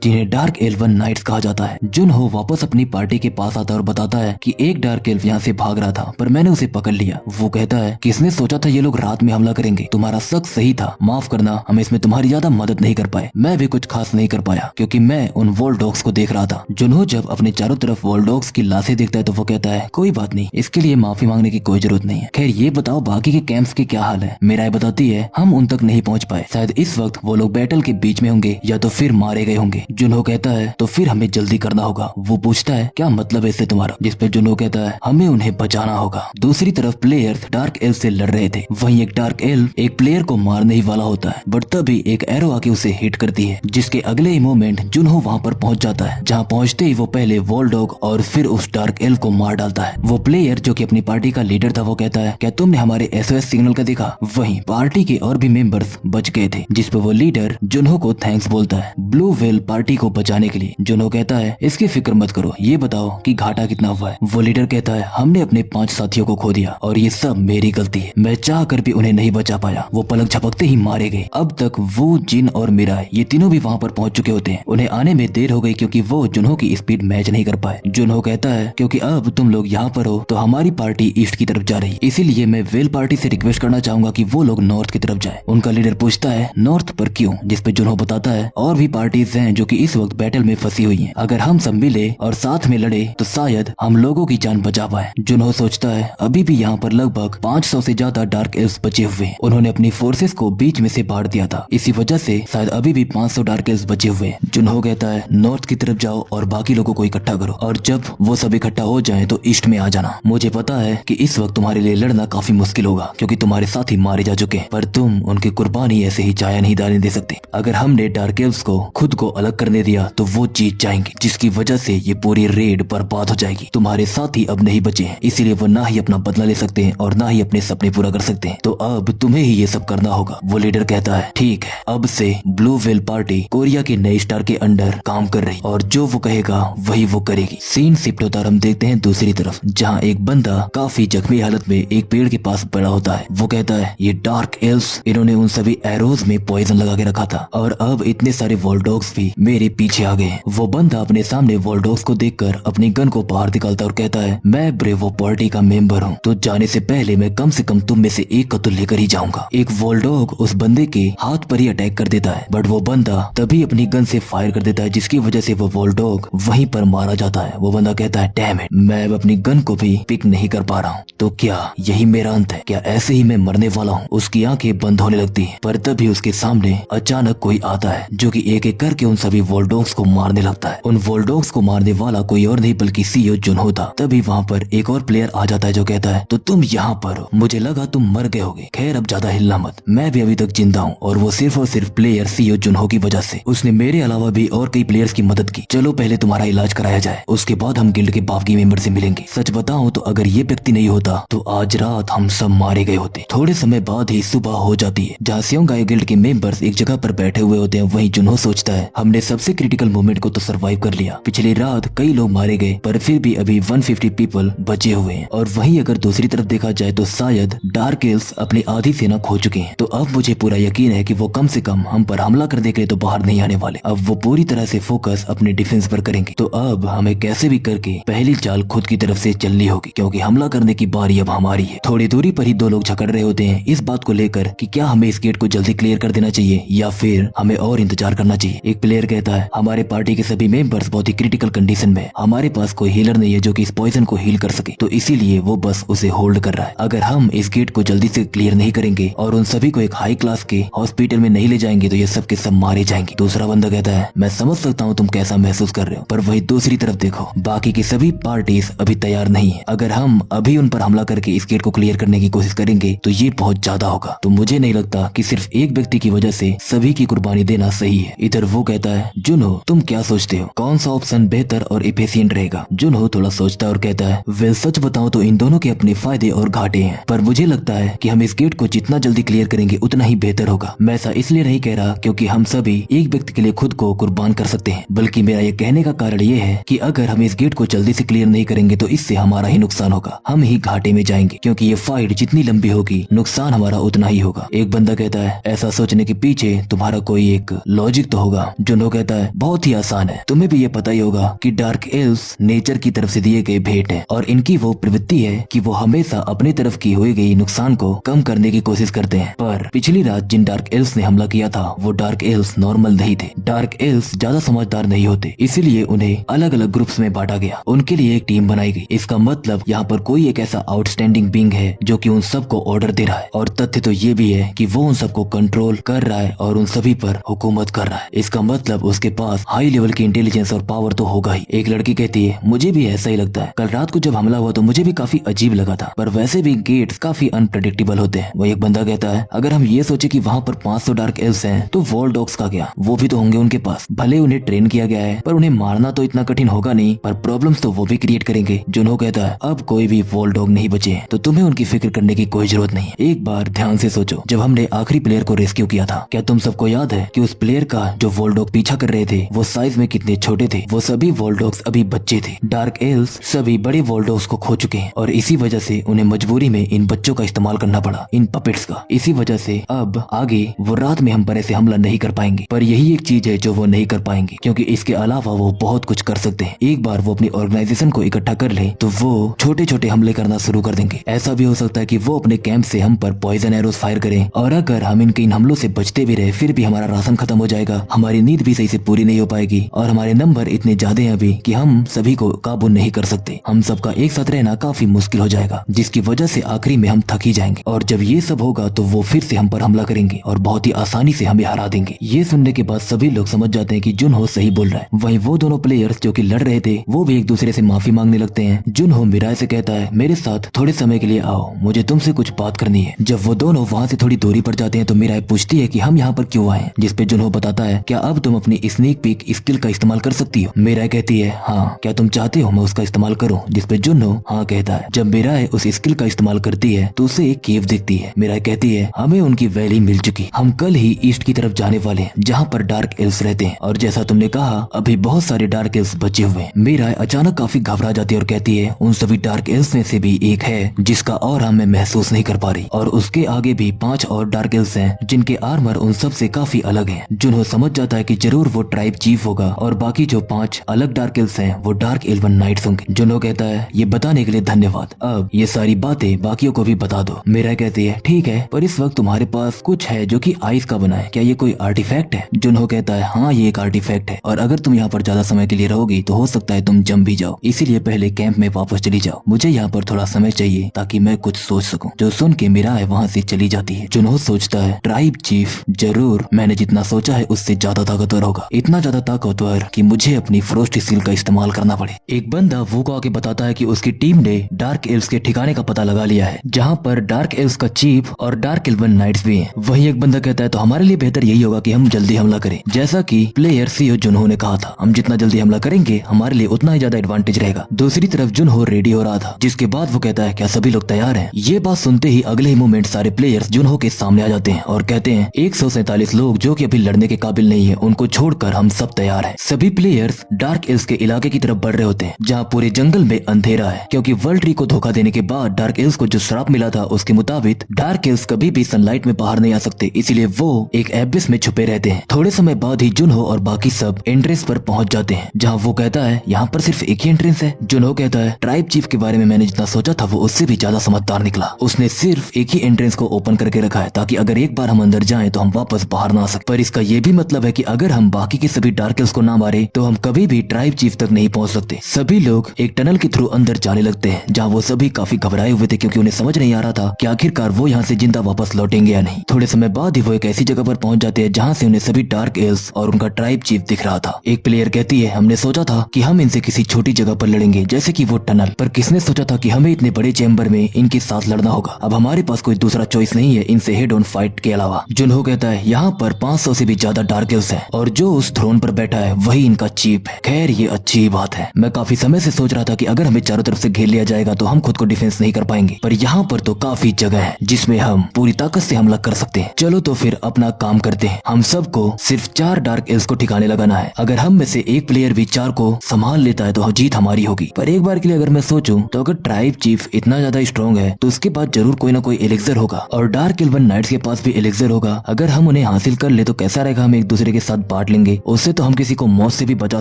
जिन्हें डार्क एल्वन नाइट्स कहा जाता है। जुनहो वापस अपनी पार्टी के पास आता है और बताता है कि एक डार्क एल्फ यहाँ से भाग रहा था पर मैंने उसे पकड़ लिया। वो कहता है कि इसने सोचा था ये लोग रात में हमला करेंगे, तुम्हारा शक सही था, माफ करना हम इसमें तुम्हारी ज्यादा मदद नहीं कर पाए। मैं भी कुछ खास नहीं कर पाया क्योंकि मैं उन वॉल डॉग्स को देख रहा था। जुनहो जब अपने चारों तरफ वॉल डॉग्स की लाशें देखता है तो वो कहता है कोई बात नहीं, इसके लिए माफी मांगने की कोई जरूरत नहीं है। खैर ये बताओ बाकी के कैंप्स के क्या हाल है। मेरा बताती है हम उन तक नहीं पहुंच पाए, शायद इस वक्त वो लोग बैटल के बीच में होंगे या तो फिर मारे गए होंगे। जुनहो कहता है तो फिर हमें जल्दी करना होगा। वो पूछता है क्या मतलब है इससे तुम्हारा, जिस पे जुनहो कहता है हमें उन्हें बचाना होगा। दूसरी तरफ प्लेयर्स डार्क एल्फ से लड़ रहे थे। वहीं एक डार्क एल्फ एक प्लेयर को मारने ही वाला होता है बट तभी एक एरो आके उसे हिट करती है, जिसके अगले ही मोमेंट जुनहो वहाँ पर पहुंच जाता है। जहाँ पहुंचते ही वो पहले वॉल डॉग और फिर उस डार्क एल्फ को मार डालता है। वो प्लेयर जो कि अपनी पार्टी का लीडर था वो कहता है क्या तुमने हमारे SOS सिग्नल का देखा। वहीं पार्टी के और भी मेंबर्स बच गए थे, जिस पे वो लीडर जुनहो को थैंक्स बोलता है ब्लू वेल पार्टी को बचाने के लिए। जुनहो कहता है इसकी फिक्र मत करो, ये बताओ कि घाटा कितना हुआ है। वो लीडर कहता है हमने अपने 5 साथियों को खो दिया और ये सब मेरी गलती है, मैं चाह कर भी उन्हें नहीं बचा पाया। वो पलक झपकते ही मारे गए। अब तक वो, जिन और मिराई ये तीनों भी वहाँ पर पहुँच चुके होते हैं। उन्हें आने में देर हो गई क्योंकि वो जुनहो की स्पीड मैच नहीं कर पाए। जुनहो कहता है क्योंकि अब तुम लोग यहाँ पर हो तो हमारी पार्टी ईस्ट की तरफ जा रही, इसीलिए मैं वेल पार्टी से रिक्वेस्ट करना चाहूंगा कि वो लोग नॉर्थ की तरफ जाए। उनका लीडर पूछता है नॉर्थ पर क्यों, जिस पे जुनहो बताता है और भी पार्टीज हैं जो कि इस वक्त बैटल में फंसी हुई हैं। अगर हम सब मिले और साथ में लड़े तो शायद हम लोगों की जान बचा पाए। जुनहो सोचता है अभी भी यहाँ पर लगभग 500 से ज्यादा डार्क एल्व्स बचे हुए हैं। उन्होंने अपनी फोर्सेस को बीच में से बांट दिया था, इसी वजह से शायद अभी भी 500 डार्क एल्व्स बचे हुए हैं। जुनहो कहता है नॉर्थ की तरफ जाओ और बाकी लोगों को इकट्ठा करो और जब वो सब इकट्ठा हो जाए तो ईस्ट में आ जाना। मुझे पता है कि इस वक्त तुम्हारे लिए लड़ना काफी मुश्किल होगा क्योंकि तुम्हारे साथी मारे जा चुके हैं, पर तुम उनकी कुर्बानी ऐसे ही जाया नहीं डालने दे सकते। अगर हमने डार्क एल्व्स को खुद को अलग करने दिया तो वो जीत जाएंगे, जिसकी वजह से ये पूरी रेड बर्बाद हो जाएगी। तुम्हारे साथी अब नहीं बचे हैं, इसीलिए वो ना ही अपना बदला ले सकते हैं और ना ही अपने सपने पूरा कर सकते हैं, तो अब तुम्हें ही ये सब करना होगा। वो लीडर कहता है ठीक है, अब से ब्लू वेल पार्टी कोरिया के नए स्टार के अंडर काम कर रही और जो वो कहेगा वही वो करेगी। सीन शिफ्ट होता है, हम देखते हैं दूसरी तरफ जहाँ एक बंदा काफी जख्मी हालत में एक पेड़ के पास पड़ा होता है। वो कहता है ये डार्क एल्व्स, इन्होंने उन सभी एरोज में पॉइजन लगा के रखा था और अब इतने सारे वॉलडॉग्स भी मेरे पीछे आ गए हैं। वो बंदा अपने सामने वॉलडॉग्स को देखकर अपनी गन को बाहर निकालता और कहता है मैं ब्रेवो पार्टी का मेंबर हूँ, तो जाने से पहले मैं कम से कम तुम में से एक का तो लेकर ही जाऊंगा। एक वॉलडॉग उस बंदे के हाथ पर ही अटैक कर देता है बट वो बंदा तभी अपनी गन से फायर कर देता है, जिसकी वजह से वो वॉलडॉग वहीं पर मारा जाता है। वो बंदा कहता है डैम इट, मैं अब अपनी गन को भी पिक नहीं कर पा रहा हूँ, तो क्या यही मेरा अंत है, क्या ऐसे ही मैं मरने वाला हूँ। उसकी आंखें बंद होने लगती है पर तभी उसके सामने अचानक कोई आता है जो कि एक एक करके उन सभी वॉलडॉग्स को मारने लगता है। उन वॉलडॉग्स को मारने वाला कोई और नहीं बल्कि CEO जुनहो था। तभी वहाँ पर एक और प्लेयर आ जाता है जो कहता है तो तुम यहाँ पर हो, मुझे लगा तुम मर गए होगे, खैर अब ज्यादा हिलना मत, मैं भी अभी तक जिंदा हूँ और वो सिर्फ और सिर्फ प्लेयर CEO जुनहो की वजह से। उसने मेरे अलावा भी और कई प्लेयर्स की मदद की, चलो पहले तुम्हारा इलाज कराया जाए, उसके बाद हम गिल्ड के बाकी मेंबर से मिलेंगे। सच बताऊं तो अगर ये व्यक्ति नहीं होता तो आज रात हम सब मारे गए होते। थोड़े समय बाद ही सुबह हो जाती है जहाँ स्योंगाई गिल्ड के मेंबर्स एक जगह पर बैठे हुए होते हैं। वहीं जुनहो सोचता है हमने सबसे क्रिटिकल मोमेंट को तो सरवाइव कर लिया, पिछली रात कई लोग मारे गए पर फिर भी अभी 150 पीपल बचे हुए हैं और वहीं अगर दूसरी तरफ देखा जाए तो शायद डार्क एल्व्स अपनी आधी सेना खो चुके हैं। तो अब मुझे पूरा यकीन है कि वो कम से कम हम पर हमला करने के लिए तो बाहर नहीं आने वाले। अब वो पूरी तरह से फोकस अपने डिफेंस पर करेंगे, तो अब हमें कैसे भी करके पहली चाल खुद की तरफ से चलनी होगी क्योंकि हमला करने की बारी अब हमारी है। थोड़ी दूरी पर ही दो लोग झगड़ रहे होते हैं इस बात को लेकर कि क्या हमें इस गेट को जल्दी क्लियर कर देना चाहिए या फिर हमें और इंतजार करना चाहिए। एक प्लेयर कहता है हमारे पार्टी के सभी मेंबर्स बहुत ही क्रिटिकल कंडीशन में, हमारे पास कोई हीलर नहीं है जो कि इस पॉइजन को हील कर सके, तो इसीलिए वो बस उसे होल्ड कर रहा है। अगर हम इस गेट को जल्दी से क्लियर नहीं करेंगे और उन सभी को एक हाई क्लास के हॉस्पिटल में नहीं ले जाएंगे तो ये सब के सब मारे जाएंगे। दूसरा बंदा कहता है मैं समझ सकता हूँ तुम कैसा महसूस कर रहे हो, पर वही दूसरी तरफ देखो बाकी की सभी पार्टीज अभी तैयार नहीं है। अगर हम अभी उन पर हमला करके इस गेट को क्लियर करने की कोशिश करेंगे तो ये बहुत ज्यादा होगा। तो मुझे नहीं लगता कि सिर्फ एक व्यक्ति की वजह से सभी की कुर्बानी देना सही है। इधर वो कहता है जुनहो तुम क्या सोचते हो, कौन सा ऑप्शन बेहतर और इफिशिएंट रहेगा। जुनहो थोड़ा सोचता है और कहता है वेल सच बताओ तो इन दोनों के अपने फायदे और घाटे हैं, पर मुझे लगता है कि हम इस गेट को जितना जल्दी क्लियर करेंगे उतना ही बेहतर होगा। मैं ऐसा इसलिए नहीं कह रहा क्योंकि हम सभी एक व्यक्ति के लिए खुद को कुर्बान कर सकते हैं, बल्कि मेरा ये कहने का कारण ये है कि अगर हम इस गेट को जल्दी से क्लियर नहीं करेंगे तो इससे हमारा ही नुकसान होगा, हम ही घाटे में जाएंगे क्योंकि ये फाइट जितनी लंबी होगी नुकसान हमारा उतना ही होगा। एक बंदा कहता है ऐसा सोचने के पीछे में तुम्हारा कोई एक लॉजिक तो होगा। जुनहो कहता है बहुत ही आसान है, तुम्हें भी ये पता ही होगा कि डार्क एल्व्स नेचर की तरफ से दिए गए भेंट है और इनकी वो प्रवृत्ति है कि वो हमेशा अपनी तरफ की हुई गई नुकसान को कम करने की कोशिश करते हैं। पर पिछली रात जिन डार्क एल्व्स ने हमला किया था वो डार्क एल्व्स नॉर्मल नहीं थे। डार्क एल्व्स ज्यादा समझदार नहीं होते, इसीलिए उन्हें अलग अलग ग्रुप्स में बांटा गया। उनके लिए एक टीम बनाई गई। इसका मतलब यहाँ पर कोई एक ऐसा आउटस्टैंडिंग बीइंग है जो कि उन सबको ऑर्डर दे रहा है और तथ्य तो ये भी है कि वो उन सबको कंट्रोल कर रहा है और उन सभी पर हुकूमत कर रहा है। इसका मतलब उसके पास हाई लेवल की इंटेलिजेंस और पावर तो होगा ही। एक लड़की कहती है मुझे भी ऐसा ही लगता है, कल रात को जब हमला हुआ तो मुझे भी काफी अजीब लगा था, पर वैसे भी गेट्स काफी अनप्रेडिक्टेबल होते हैं। वो एक बंदा कहता है अगर हम ये सोचे कि वहाँ पर 500 डार्क एल्व्स हैं तो वॉल डॉग्स का क्या, वो भी तो होंगे उनके पास। भले उन्हें ट्रेन किया गया है पर उन्हें मारना तो इतना कठिन होगा नहीं, पर प्रॉब्लम्स तो वो भी क्रिएट करेंगे। जुनहो कहता है अब कोई भी वॉल डॉग नहीं बचे हैं तो तुम्हें उनकी फिक्र करने की कोई जरूरत नहीं है। एक बार ध्यान से सोचो, जब हमने आखिरी प्लेयर को रेस्क्यू किया था, क्या तुम सबको याद है कि उस प्लेयर का जो वॉल डॉग पीछा कर रहे थे वो साइज में कितने छोटे थे। वो सभी वॉल डॉग्स अभी बच्चे थे। डार्क एल्व्स सभी बड़े वॉल डॉग्स को खो चुके हैं और इसी वजह से उन्हें मजबूरी में इन बच्चों का इस्तेमाल करना पड़ा, इन पपेट्स का। इसी वजह से अब आगे वो रात में हम पर ऐसे हमला नहीं कर पाएंगे। पर यही एक चीज है जो वो नहीं कर पाएंगे, क्योंकि इसके अलावा वो बहुत कुछ कर सकते हैं। एक बार वो अपनी ऑर्गेनाइजेशन को इकट्ठा कर ले तो वो छोटे छोटे हमले करना शुरू कर देंगे। ऐसा भी हो सकता है कि वो अपने कैंप से हम पर पॉइजन एरोस फायर करें और अगर हम इनके इन हमलों से बचते भी रहे फिर भी हमारा राशन खत्म हो जाएगा, हमारी नींद भी सही से पूरी नहीं हो पाएगी और हमारे नंबर इतने ज्यादा हैं अभी कि हम सभी को काबू नहीं कर सकते। हम सबका एक साथ रहना काफी मुश्किल हो जाएगा, जिसकी वजह से आखिरी में हम थक ही जाएंगे और जब ये सब होगा तो वो फिर से हम पर हमला करेंगे और बहुत ही आसानी से हमें हरा देंगे। ये सुनने के बाद सभी लोग समझ जाते हैं कि जुनहो सही बोल रहा है। वहीं वो दोनों प्लेयर्स जो कि लड़ रहे थे वो भी एक दूसरे से माफी मांगने लगते हैं। जुनहो मिराय से कहता है मेरे साथ थोड़े समय के लिए आओ, मुझे तुमसे कुछ बात करनी है। जब वो दोनों वहाँ से थोड़ी दूरी पर जाते हैं तो मिराय पूछती है कि हम यहाँ पर क्यों आए, जिसपे जुनहो बताता है क्या अब तुम अपनी स्नीक पीक स्किल का इस्तेमाल कर सकती हो। मिराय कहती है हाँ, क्या तुम चाहते हो मैं उसका इस्तेमाल करूँ, जिसपे जुनहो हाँ कहता है। जब मिराय उस स्किल का इस्तेमाल करती है तो उसे एक केव दिखती है। मिराय कहती है हमें उनकी वैली मिल चुकी, हम कल ही ईस्ट की तरफ जाने वाले हैं जहाँ पर डार्क एल्व्स रहते हैं और जैसा तुमने कहा अभी बहुत सारे डार्क एल्व्स बचे हुए हैं। मिराय अचानक काफी घबरा जाती है और कहती है उन सभी डार्क एल्व्स में से भी एक है जिसका ऑरा मैं महसूस नहीं कर पा रही और उसके आगे भी 5 और डार्क एल्व्स हैं जिनके आर्मर उन सब से काफी अलग है। जुनहो समझ जाता है कि जरूर वो ट्राइब चीफ होगा और बाकी जो 5 अलग डार्क एल्व्स हैं वो डार्क एल्वन नाइट्स होंगे। जुनहो कहता है ये बताने के लिए धन्यवाद, अब ये सारी बातें बाकियों को भी बता दो। मिराय कहती है ठीक है, पर इस वक्त तुम्हारे पास कुछ है जो कि आइस का बना है, क्या ये कोई आर्टिफैक्ट है। जुनहो कहता है हाँ ये एक आर्टिफैक्ट है और अगर तुम यहाँ पर ज्यादा समय के लिए रहोगी तो हो सकता है तुम जम भी जाओ, इसीलिए पहले कैंप में वापस चली जाओ, मुझे यहाँ पर थोड़ा समय चाहिए ताकि मैं कुछ सोच सकूं। जो सुन के मिराय वहाँ से चली जाती है। जुनहो सोचता है ट्राइब चीफ जरूर मैंने जितना सोचा है उससे ज्यादा ताकतवर होगा, इतना ज्यादा ताकतवर कि मुझे अपनी फ्रोस्ट स्किल का इस्तेमाल करना पड़े। एक बंदा वो को आके बताता है कि उसकी टीम ने डार्क एल्व्स के ठिकाने का पता लगा लिया है जहाँ पर डार्क एल्व्स का चीफ और डार्क एल्वन नाइट्स भी हैं। वही एक बंदा कहता है तो हमारे लिए बेहतर यही होगा कि हम जल्दी हमला करें, जैसा कि प्लेयर सीओ जुनहो ने कहा था, हम जितना जल्दी हमला करेंगे हमारे लिए उतना ही ज्यादा एडवांटेज रहेगा। दूसरी तरफ जुनहो रेडी हो रहा था, जिसके बाद वो कहता है क्या सभी लोग तैयार हैं। ये बात सुनते ही अगले ही मोमेंट सारे प्लेयर्स जुनहो के सामने आ जाते हैं और कहते हैं 147 लोग जो कि अभी लड़ने के काबिल नहीं है उनको छोड़कर हम सब तैयार हैं। सभी प्लेयर्स डार्क एल्व्स के इलाके की तरफ बढ़ रहे होते हैं जहाँ पूरे जंगल में अंधेरा है, क्योंकि वर्ल्ड ट्री को धोखा देने के बाद डार्क एल्व्स को जो श्राप मिला था उसके मुताबिक डार्क एल्व्स कभी भी सनलाइट में बाहर नहीं आ सकते, इसीलिए वो एक एबिस में छुपे रहते हैं। थोड़े समय बाद ही जुनहो और बाकी सब एंट्रेंस पर पहुंच जाते हैं जहाँ वो कहता है यहाँ पर सिर्फ एक ही एंट्रेंस है। जुनहो कहता है ट्राइब चीफ के बारे में मैंने जितना सोचा था वो उससे भी ज्यादा समझदार निकला, उसने सिर्फ एक ही एंट्रेंस को ओपन करके रखा है ताकि अगर एक बार हम अंदर जाएं तो हम वापस बाहर ना आ सकते। पर इसका ये भी मतलब है कि अगर हम बाकी के सभी डार्क एल्व्स को ना मारे तो हम कभी भी ट्राइब चीफ तक नहीं पहुंच सकते। सभी लोग एक टनल के थ्रू अंदर जाने लगते हैं जहाँ वो सभी काफी घबराए हुए थे क्योंकि उन्हें समझ नहीं आ रहा था कि आखिरकार वो यहाँ से जिंदा वापस लौटेंगे या नहीं। थोड़े समय बाद ही वो एक ऐसी जगह पर पहुंच जाते हैं जहाँ से उन्हें सभी डार्क एल्व्स और उनका ट्राइब चीफ दिख रहा था। एक प्लेयर कहती है हमने सोचा था कि हम इनसे किसी छोटी जगह पर लड़ेंगे जैसे कि वो टनल, पर किसने सोचा था कि हमें इतने बड़े चैम्बर में इनके साथ लड़ना होगा। अब हमारे पास कोई दूसरा चॉइस नहीं है इनसे हेड ऑन फाइट के अलावा। जुनहो कहता है यहाँ पर 500 से भी ज्यादा डार्क एल्व्स हैं और जो उस थ्रोन पर बैठा है वही इनका चीफ है। खैर ये अच्छी बात है, मैं काफी समय से सोच रहा था कि अगर हमें चारों तरफ से घेर लिया जाएगा तो हम खुद को डिफेंस नहीं कर पाएंगे, पर यहाँ पर तो काफी जगह है जिसमें हम पूरी ताकत से हमला कर सकते हैं। चलो तो फिर अपना काम करते हैं, हम सबको सिर्फ 4 डार्क एल्व्स को ठिकाने लगाना है। अगर हम में से एक प्लेयर भी 4 को संभाल लेता है तो जीत हमारी होगी। पर एक बार के लिए अगर मैं सोचूं तो अगर ट्राइब चीफ इतना ज्यादा स्ट्रॉन्ग है तो उसके पास जरूर कोई ना कोई एलिक्सर होगा और डार्क एल्वन नाइट्स के पास भी एलिक्सर होगा। अगर हम उन्हें हासिल कर ले तो कैसा रहेगा, हम एक दूसरे के साथ बांट लेंगे, उससे तो हम किसी को मौत से भी बचा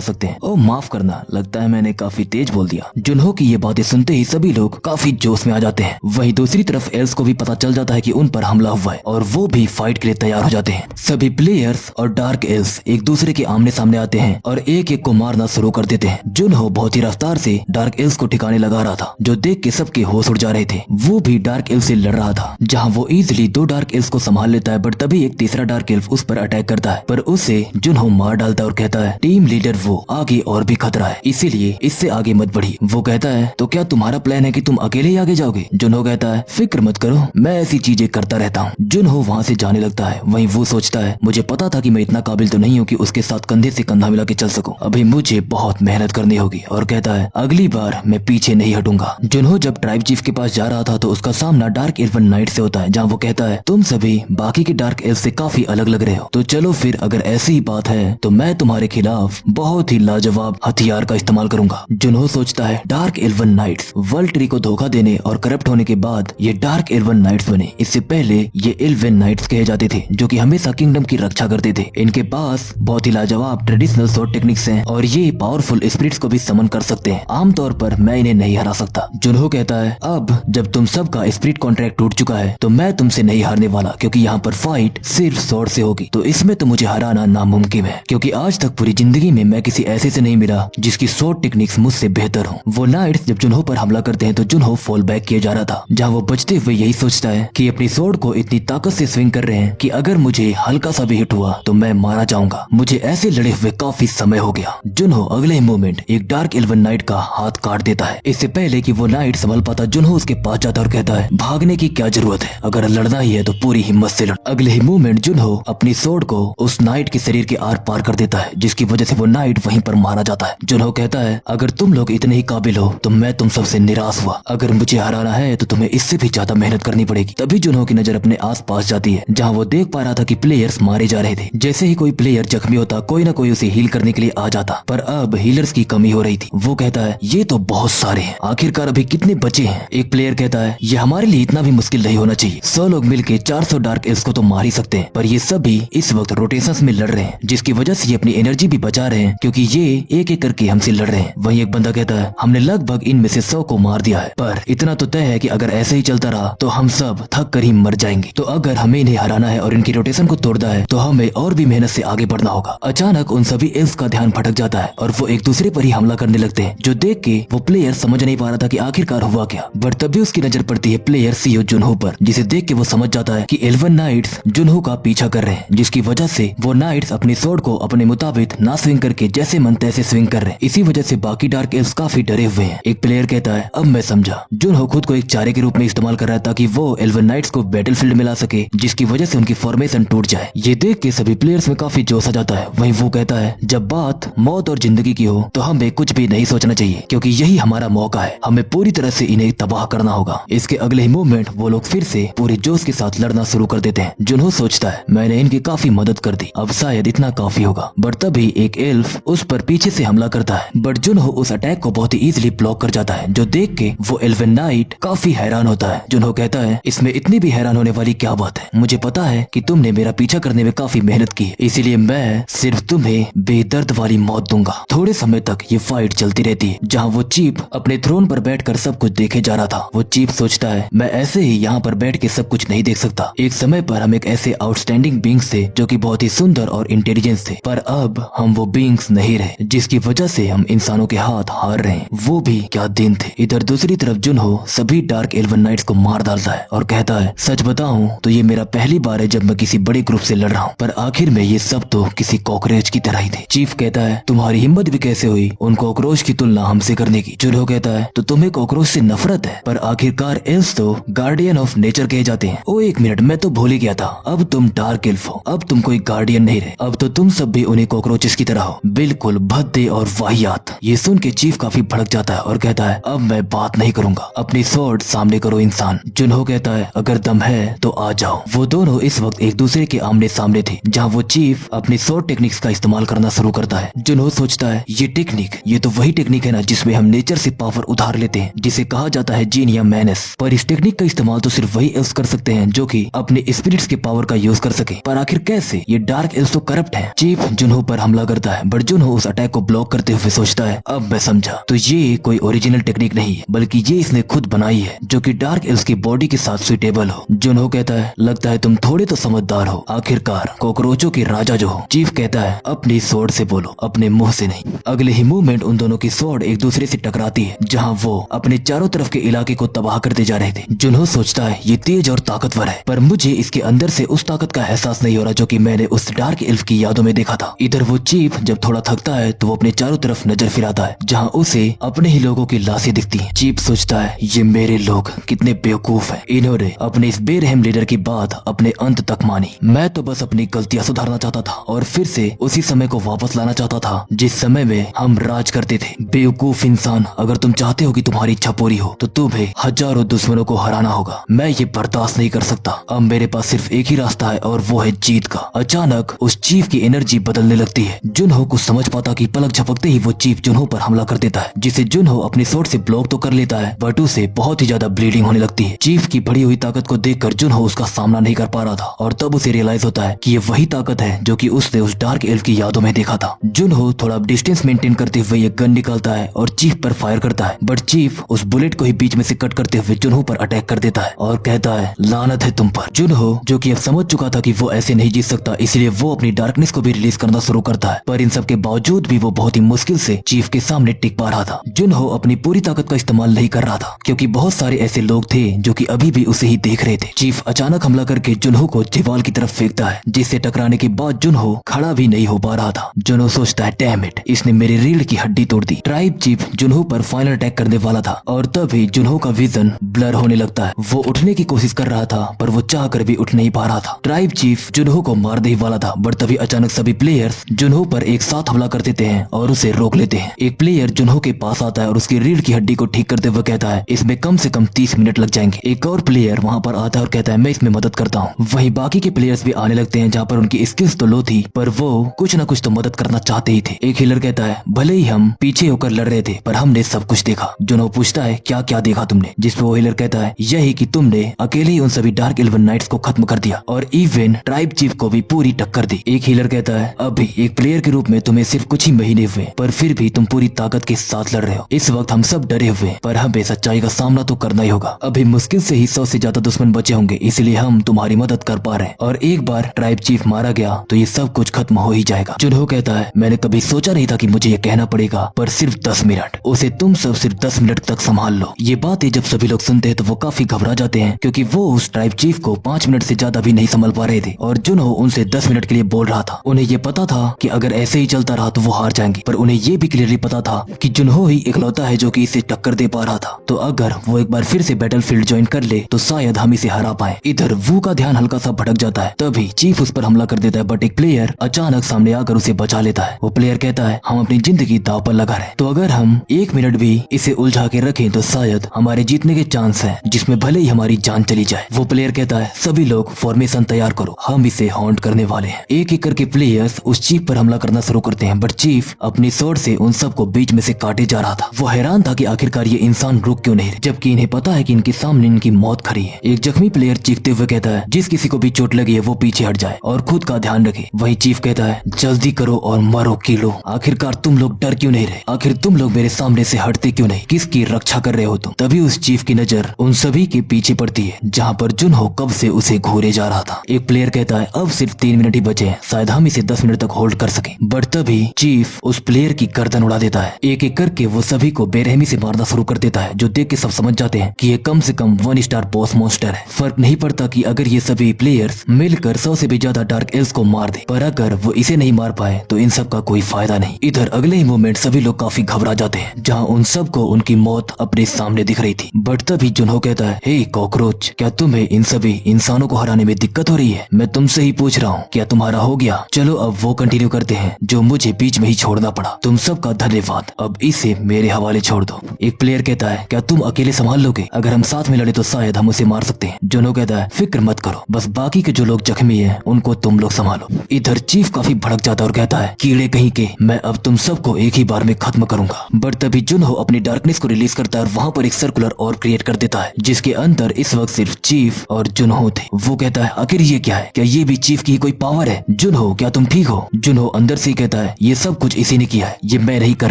सकते हैं। ओ माफ करना, लगता है मैंने काफी तेज बोल दिया। जुनहो की ये बातें सुनते ही सभी लोग काफी जोश में आ जाते हैं। वहीं दूसरी तरफ एल्स को भी पता चल जाता है कि उन पर हमला हुआ है और वो भी फाइट के लिए तैयार हो जाते हैं। सभी प्लेयर्स और डार्क एल्स एक दूसरे के आमने सामने आते हैं और एक एक को मारना शुरू कर देते हैं। जुनहो बहुत ही रफ्तार से डार्क एल्स को ठिकाने लगा रहा था, जो देख के सबके होश उड़ जा रहे थे। वो भी डार्क एल्फ से लड़ रहा था, जहाँ वो इजिली 2 डार्क एल्फ को संभाल लेता है, बट तभी एक तीसरा डार्क एल्फ उस पर अटैक करता है, पर उसे जुनहो मार डालता है और कहता है टीम लीडर वो आगे और भी खतरा है, इसीलिए इससे आगे मत बढ़ी। वो कहता है तो क्या तुम्हारा प्लान है कि तुम अकेले ही आगे जाओगे? जुनहो कहता है फिक्र मत करो, मैं ऐसी चीजें करता रहता हूँ। जुनहो वहाँ से जाने लगता है। वहीं वो सोचता है मुझे पता था कि मैं इतना काबिल तो नहीं हूँ कि उसके साथ कंधे से कंधा मिला के चल सकूं, अभी मुझे बहुत मेहनत करनी होगी, और कहता है अगली बार मैं पीछे नहीं हटूंगा। जुनहो जब ट्राइब चीफ के पास जा रहा था तो उसका सामना डार्क एल्वन नाइट से होता है, जहाँ वो कहता है तुम सभी बाकी के डार्क एल्फ से काफी अलग लग रहे हो, तो चलो फिर अगर ऐसी ही बात है तो मैं तुम्हारे खिलाफ बहुत ही लाजवाब हथियार का इस्तेमाल करूंगा। जुनहो सोचता है dark elven knights world tree को धोखा देने और करप्ट होने के बाद ये डार्क एल्वन नाइट्स बने। इससे पहले ये एल्वन नाइट्स कहे जाते थे, जो कि हमेशा किंगडम की रक्षा करते थे। इनके पास बहुत ही लाजवाब ट्रेडिशनल स्वॉर्ड टेक्निक्स हैं और ये पावरफुल स्पिरिट्स को भी समन कर सकते हैं। आमतौर पर मैं इन्हें नहीं हरा सकता। जुनहो कहता है अब जब तुम सबका स्पिरिट कॉन्ट्रैक्ट टूट चुका है तो मैं तुमसे नहीं हारने वाला, क्योंकि यहाँ पर फाइट सिर्फ स्वॉर्ड से होगी, तो इसमें तो मुझे हराना नामुमकिन है, क्योंकि आज तक पूरी जिंदगी में मैं किसी ऐसे से नहीं मिला जिसकी स्वॉर्ड टेक्निक्स मुझसे बेहतर हो। वो नाइट्स जब जुनहो पर हमला करते हैं तो जुनहो फॉल बैक किए जा रहा था, जहाँ वो बचते हुए यही सोचता है कि अपनी स्वॉर्ड को इतनी ताकत से स्विंग कर रहे हैं कि अगर मुझे हल्का सा भी हिट हुआ तो मैं मारा जाऊंगा। मुझे ऐसे लड़े हुए काफी समय हो गया। जुनहो अगले ही मोमेंट एक डार्क एल्वन नाइट का हाथ काट देता है। इससे पहले कि वो नाइट संभल पाता, जुनहो उसके पास जाता और कहता है भागने की क्या जरूरत है, अगर लड़ना ही है तो पूरी हिम्मत से लड़। अगले ही मोमेंट जुनहो अपनी स्वॉर्ड को उस नाइट के शरीर के आर पार कर देता है, जिसकी वजह से वो नाइट वहीं पर मारा जाता है। जुनहो कहता है अगर तुम लोग इतने ही काबिल हो तो मैं तुम सबसे निराश हुआ, अगर मुझे हराना है तो तुम्हें इससे भी ज्यादा मेहनत करनी पड़ेगी। तभी जुनहो की नजर अपने आस पास जाती है, जहाँ वो देख पा रहा था कि प्लेयर्स मारे जा रहे थे। जैसे ही कोई प्लेयर जख्मी होता कोई ना कोई उसे हील करने के लिए आ जाता, पर अब हीलर्स की कमी हो रही थी। वो कहता है ये तो बहुत सारे हैं, आखिरकार अभी कितने बचे हैं? एक प्लेयर कहता है ये हमारे लिए इतना भी मुश्किल नहीं होना चाहिए, 100 लोग मिलके 400 डार्क एल्व्स को तो मार ही सकते हैं, पर ये सभी इस वक्त रोटेशंस में लड़ रहे हैं, जिसकी वजह से ये अपनी एनर्जी भी बचा रहे हैं, क्योंकि ये एक एक करके हमसे लड़ रहे हैं। वहीं एक बंदा कहता है हमने लगभग इनमें से 100 को मार दिया है, पर इतना तो तय है कि अगर ऐसे ही चलता रहा तो हम सब थक कर ही मर जाएंगे, तो अगर हमें इन्हें हराना है और इनकी रोटेशन को तोड़ना है तो हमें और भी मेहनत से आगे बढ़ना होगा। अचानक उन सभी एल्व्स का ध्यान भटक जाता है और वो एक दूसरे पर ही हमला करने लगते हैं, जो देख के वो प्लेयर समझ नहीं पा रहा था कि आखिरकार हुआ क्या। बट तभी उसकी नजर पड़ती है प्लेयर सीओ जुनहो पर, जिसे देख के वो समझ जाता है कि एल्वन नाइट्स जुनहो का पीछा कर रहे हैं, जिसकी वजह से वो नाइट्स अपनी स्वॉर्ड को अपने मुताबिक ना स्विंग करके जैसे मन तैसे स्विंग कर रहे हैं। इसी वजह से बाकी डार्क एल्व्स काफी डरे हुए हैं। एक प्लेयर कहता है अब मैं समझा, जुनहो खुद को एक चारे के रूप में इस्तेमाल कर रहा है ताकि वो एल्वन नाइट्स को बैटलफील्ड में ला सके, जिसकी वजह से उनकी फॉर्मेशन टूट जाए। ये देख के सभी प्लेयर्स में काफी जोश आ जाता है। वहीं वो कहता है जब बात मौत और जिंदगी की हो तो हमें कुछ भी नहीं सोचना चाहिए, क्योंकि यही हमारा मौका है, हमें पूरी तरह से इन्हें तबाह करना होगा। इसके अगले ही मोमेंट वो लोग फिर से पूरे जोश के साथ लड़ना शुरू कर देते हैं। जुनहो सोचता है मैंने इनकी काफी मदद कर दी, अब शायद इतना काफी होगा, बट तभी एक एल्फ उस पर पीछे से हमला करता है, बट जुनहो उस अटैक को बहुत ही इजीली ब्लॉक कर जाता है, जो देख के वो एल्वन नाइट काफी हैरान होता है। जुनहो कहता है इसमें इतनी भी हैरान होने वाली क्या बात है, मुझे पता है कि तुमने मेरा पीछा करने में काफी मेहनत की है, इसीलिए मैं सिर्फ तुम्हें बेदर्द वाली मौत दूंगा। थोड़े समय तक ये फाइट चलती रहती है, जहाँ वो चीफ अपने थ्रोन पर बैठकर सब कुछ देखे जा रहा था। वो चीफ सोचता है मैं ऐसे ही यहाँ पर बैठ के सब कुछ नहीं देख सकता। एक समय पर हम एक ऐसे आउटस्टैंडिंग बींग्स थे जो कि बहुत ही सुंदर और इंटेलिजेंस थे, पर अब हम वो बींग्स नहीं रहे, जिसकी वजह से हम इंसानों के हाथ हार रहे हैं। वो भी क्या दिन थे। इधर दूसरी तरफ जुनहो सभी डार्क एल्वन नाइट्स को मार डालता है और कहता है सच बताऊं तो ये मेरा पहली बार है जब मैं किसी बड़े ग्रुप से लड़ रहा हूँ, पर आखिर में ये सब तो किसी कॉकरोच की तरह ही थे। चीफ कहता है तुम्हारी हिम्मत भी कैसे हुई उन कॉकरोच की तुलना हमसे करने की। जुनहो कहता है तो तुम्हें कॉकरोच से नफरत है, पर आखिरकार एल्व्स तो गार्डियन ऑफ नेचर कहे जाते हैं। ओ एक मिनट, मैं तो भूल ही गया था, अब तुम डार्क एल्फ हो, अब तुम कोई गार्डियन नहीं रहे, अब तो तुम सब भी उन्हीं कॉकरोचेस की तरह हो, बिल्कुल भद्दे और वाहियात। ये सुन के चीफ काफी भड़क जाता है और कहता है अब मैं बात नहीं करूंगा, अपनी स्वॉर्ड सामने करो इंसान। जुनहो कहता है अगर दम है तो आ जाओ। वो दोनों इस वक्त एक दूसरे के आमने सामने थे, जहाँ वो चीफ अपनी स्वॉर्ड टेक्निक्स का इस्तेमाल करना शुरू करता है। जुनहो सोचता है ये टेक्निक, ये तो वही टेक्निक है ना जिसमें हम नेचर से पावर उधार लेते हैं, जिसे कहा जाता है जीन या मैनेस, पर इस टेक्निक का इस्तेमाल तो सिर्फ वही एल्व्स कर सकते हैं जो कि अपने स्पिरिट्स के पावर का यूज कर सके। पर आखिर कैसे? ये डार्क एल्स तो करप्ट है। चीफ जुनहो पर हमला करता है, बट जुनहो उस अटैक को ब्लॉक करते हुए सोचता है अब मैं समझा, तो ये कोई ओरिजिनल टेक्निक नहीं है, बल्कि ये इसने खुद बनाई है जो कि डार्क एल्स की बॉडी के साथ सुटेबल हो। जुनहो कहता है लगता है तुम थोड़े तो समझदार हो, आखिरकार कॉकरोचों के राजा जो हो। चीफ कहता है अपनी स्वॉर्ड से बोलो, अपने मुंह से नहीं। अगले ही मूवमेंट उन दोनों की स्वॉर्ड एक दूसरे से टकराती है, जहाँ वो अपने चारों तरफ के इलाके को तबाह करते जा रहे थे। जुनहो सोचता है ये तेज और ताकतवर है, पर मुझे इसके अंदर से उस ताकत का एहसास नहीं हो रहा जो कि मैंने उस डार्क एल्फ की यादों में देखा था। इधर वो चीफ जब थोड़ा थकता है तो वो अपने चारों तरफ नजर फिराता है, जहाँ उसे अपने ही लोगों की लाशें दिखती हैं। चीफ सोचता है ये मेरे लोग कितने बेवकूफ हैं, इन्होंने अपने इस बेरहम लीडर की बात अपने अंत तक मानी। मैं तो बस अपनी गलतियां सुधारना चाहता था और फिर से उसी समय को वापस लाना चाहता था जिस समय में हम राज करते थे। बेवकूफ इंसान, अगर तुम चाहते हो कि तुम्हारी इच्छा पूरी हो तो तुम्हें हजारों दुश्मनों को हराना होगा। मैं ये बर्दाश्त नहीं कर सकता। अब मेरे पास सिर्फ एक ही रास्ता है और वो है जीत का। अचानक उस चीफ की एनर्जी बदलने लगती है। जुनहो कुछ समझ पाता कि पलक झपकते ही वो चीफ जुनहो पर हमला कर देता है, जिसे जुनहो अपनी स्वॉर्ड से ब्लॉक तो कर लेता है, बट उसे बहुत ही ज्यादा ब्लीडिंग होने लगती है। चीफ की बढ़ी हुई ताकत को देखकर जुनहो उसका सामना नहीं कर पा रहा था और तब उसे रियलाइज होता है कि ये वही ताकत है जो कि उसने उस डार्क एल्फ की यादों में देखा था। जुनहो थोड़ा डिस्टेंस मेंटेन करते हुए ये गन निकालता है और चीफ पर फायर करता है, बट चीफ उस बुलेट को ही बीच में से कट करते हुए जुनहो पर अटैक कर देता है और कहता है लानत है तुम पर। जुनहो जो कि अब समझ चुका था कि वो ऐसे नहीं जीत सकता, इसलिए वो अपनी डार्कनेस को भी रिलीज करना शुरू करता है, पर इन सब के बावजूद भी वो बहुत ही मुश्किल से चीफ के सामने टिक पा रहा था। जुनहो अपनी पूरी ताकत का इस्तेमाल नहीं कर रहा था क्योंकि बहुत सारे ऐसे लोग थे जो कि अभी भी उसे ही देख रहे थे। चीफ अचानक हमला करके जुनहो को दीवार की तरफ फेंकता है, जिससे टकराने के बाद जुनहो खड़ा भी नहीं हो पा रहा था। जुनहो सोचता है डैम इट, इसने मेरी रीढ़ की हड्डी तोड़ दी। ट्राइब चीफ जुनहो पर फाइनल अटैक करने वाला था और तभी जुनहो का विजन ब्लर होने लगता है। वो उठने की कोशिश कर रहा था पर वो चाह कर भी उठ नहीं पा रहा था। ट्राइब चीफ जुनहो को मारने ही वाला था, बट तभी अचानक सभी प्लेयर्स जुनहो पर एक साथ हमला कर देते हैं और उसे रोक लेते हैं। एक प्लेयर जुनहो के पास आता है और उसकी रीढ़ की हड्डी को ठीक करते हुए कहता है इसमें कम से कम 30 मिनट लग जाएंगे। एक और प्लेयर वहाँ पर आता है और कहता है मैं इसमें मदद करता हूँ। वहीं बाकी के प्लेयर्स भी आने लगते हैं, जहाँ पर उनकी स्किल्स तो लो थी पर वो कुछ न कुछ तो मदद करना चाहते ही थे। एक हीलर कहता है भले ही हम पीछे होकर लड़ रहे थे पर हमने सब कुछ देखा। जुनहो पूछता है क्या क्या देखा तुमने, जिस पे वो हीलर कहता है यही कि तुमने अकेले ही उन सभी डार्क एल्वन नाइट्स को खत्म कर दिया और इवन ट्राइब चीफ को भी पूरी टक्कर दी। एक हीलर कहता है अभी एक प्लेयर के रूप में तुम्हें सिर्फ कुछ ही महीने हुए पर फिर भी तुम पूरी ताकत के साथ लड़ रहे हो। इस वक्त हम सब डरे हुए हैं पर हमें सच्चाई का सामना तो करना ही होगा। अभी मुश्किल से ही 100 से ज्यादा दुश्मन बचे होंगे, इसलिए हम तुम्हारी मदद कर पा रहे हैं और एक बार ट्राइब चीफ मारा गया तो ये सब कुछ खत्म हो ही जाएगा। जुनहो कहता है मैंने कभी सोचा नहीं था कि मुझे ये कहना पड़ेगा, पर सिर्फ 10 मिनट, उसे तुम सब सिर्फ 10 मिनट तक संभाल लो। ये बातें जब सभी लोग सुनते हैं तो वो काफी घबरा जाते हैं क्योंकि वो उस ट्राइब चीफ को 5 मिनट से ज्यादा भी नहीं संभाल पा रहे थे और जुनहो उनसे 10 मिनट के लिए बोल रहा था। उन्हें ये पता था कि अगर ऐसे ही चलता रहा तो वो हार जाएंगे, पर उन्हें ये भी क्लियरली पता था कि जुनहो ही इकलौता है जो कि इसे टक्कर दे पा रहा था, तो अगर वो एक बार फिर से बैटलफील्ड ज्वाइन कर ले तो शायद हम इसे हरा पाए। इधर वू का ध्यान हल्का सा भटक जाता है, तभी चीफ उस पर हमला कर देता है, बट एक प्लेयर अचानक सामने आकर उसे बचा लेता है। वो प्लेयर कहता है हम अपनी जिंदगी दांव पर लगा रहे, तो अगर हम 1 मिनट भी इसे उलझा के रखें तो शायद हमारे जीतने के चांस है, जिसमें भले ही हमारी जान चली जाए। वो प्लेयर कहता है सभी लोग फॉर्मेशन तैयार करो, हम इसे हॉन्ट करने वाले हैं। एक एक करके प्लेयर्स उस चीफ पर हमला करना शुरू करते हैं, बट चीफ अपनी स्वॉर्ड से उन सबको बीच में से काटे जा रहा था। वो हैरान था कि आखिरकार ये इंसान रुक क्यों नहीं रहे, जबकि इन्हें पता है कि इनके सामने इनकी मौत खड़ी है। एक जख्मी प्लेयर चीखते हुए कहता है जिस किसी को भी चोट लगी है वो पीछे हट जाए और खुद का ध्यान रखे। वही चीफ कहता है जल्दी करो और मरो कीलो, आखिरकार तुम लोग डर क्यों नहीं रहे, आखिर तुम लोग मेरे सामने से हटते क्यों नहीं, किसकी रक्षा कर रहे हो तुम। तभी उस चीफ की नजर उन सभी के पीछे पड़ती है जहाँ पर जुनहो कब से उसे घूरे जा रहा था। एक प्लेयर कहता है अब सिर्फ 3 मिनट ही बचे हैं, शायद हम इसे 10 मिनट तक होल्ड कर सके, बट तभी चीफ उस प्लेयर की गर्दन उड़ा देता है। एक एक करके वो सभी को बेरहमी से मारना शुरू कर देता है, जो देख के सब समझ जाते हैं कि ये कम से कम 1 स्टार बॉस मॉन्स्टर है। फर्क नहीं पड़ता कि अगर ये सभी प्लेयर्स मिलकर 100 से भी ज्यादा डार्क एल्स को मार दे, पर अगर वो इसे नहीं मार पाए तो इन सब का कोई फायदा नहीं। इधर अगले ही मोमेंट सभी लोग काफी घबरा जाते हैं, जहाँ उन सबको उनकी मौत अपने सामने दिख रही थी। बट तभी जुनहो कहता है हे कॉकरोच, क्या तुम्हें इन सभी इंसानों को हराने में दिक्कत हो रही है? मैं तुमसे ही पूछ रहा हूँ, क्या तुम्हारा हो गया? चलो अब वो कंटिन्यू करते हैं जो मुझे बीच में ही छोड़ना पड़ा। तुम सबका धन्यवाद, अब इसे मेरे हवाले छोड़ दो। एक प्लेयर कहता है क्या तुम अकेले संभाल लोगे? अगर हम साथ में लड़े तो शायद हम उसे मार सकते हैं। जुनहो कहता है फिक्र मत करो, बस बाकी के जो लोग जख्मी हैं उनको तुम लोग संभालो। इधर चीफ काफी भड़क जाता है और कहता है कीड़े कहीं के, मैं अब तुम सबको एक ही बार में खत्म करूंगा। बट तभी जुनहो अपनी डार्कनेस को रिलीज करता है और वहाँ पर एक सर्कुलर और क्रिएट कर देता है, जिसके अंदर इस वक्त सिर्फ चीफ और जुनहो थे। वो कहता है आखिर ये क्या है? क्या ये भी चीफ की कोई पावर है? जुनहो, क्या तुम ठीक हो? जुनहो अंदर से कहता है ये सब कुछ इसी ने किया है, ये मैं नहीं कर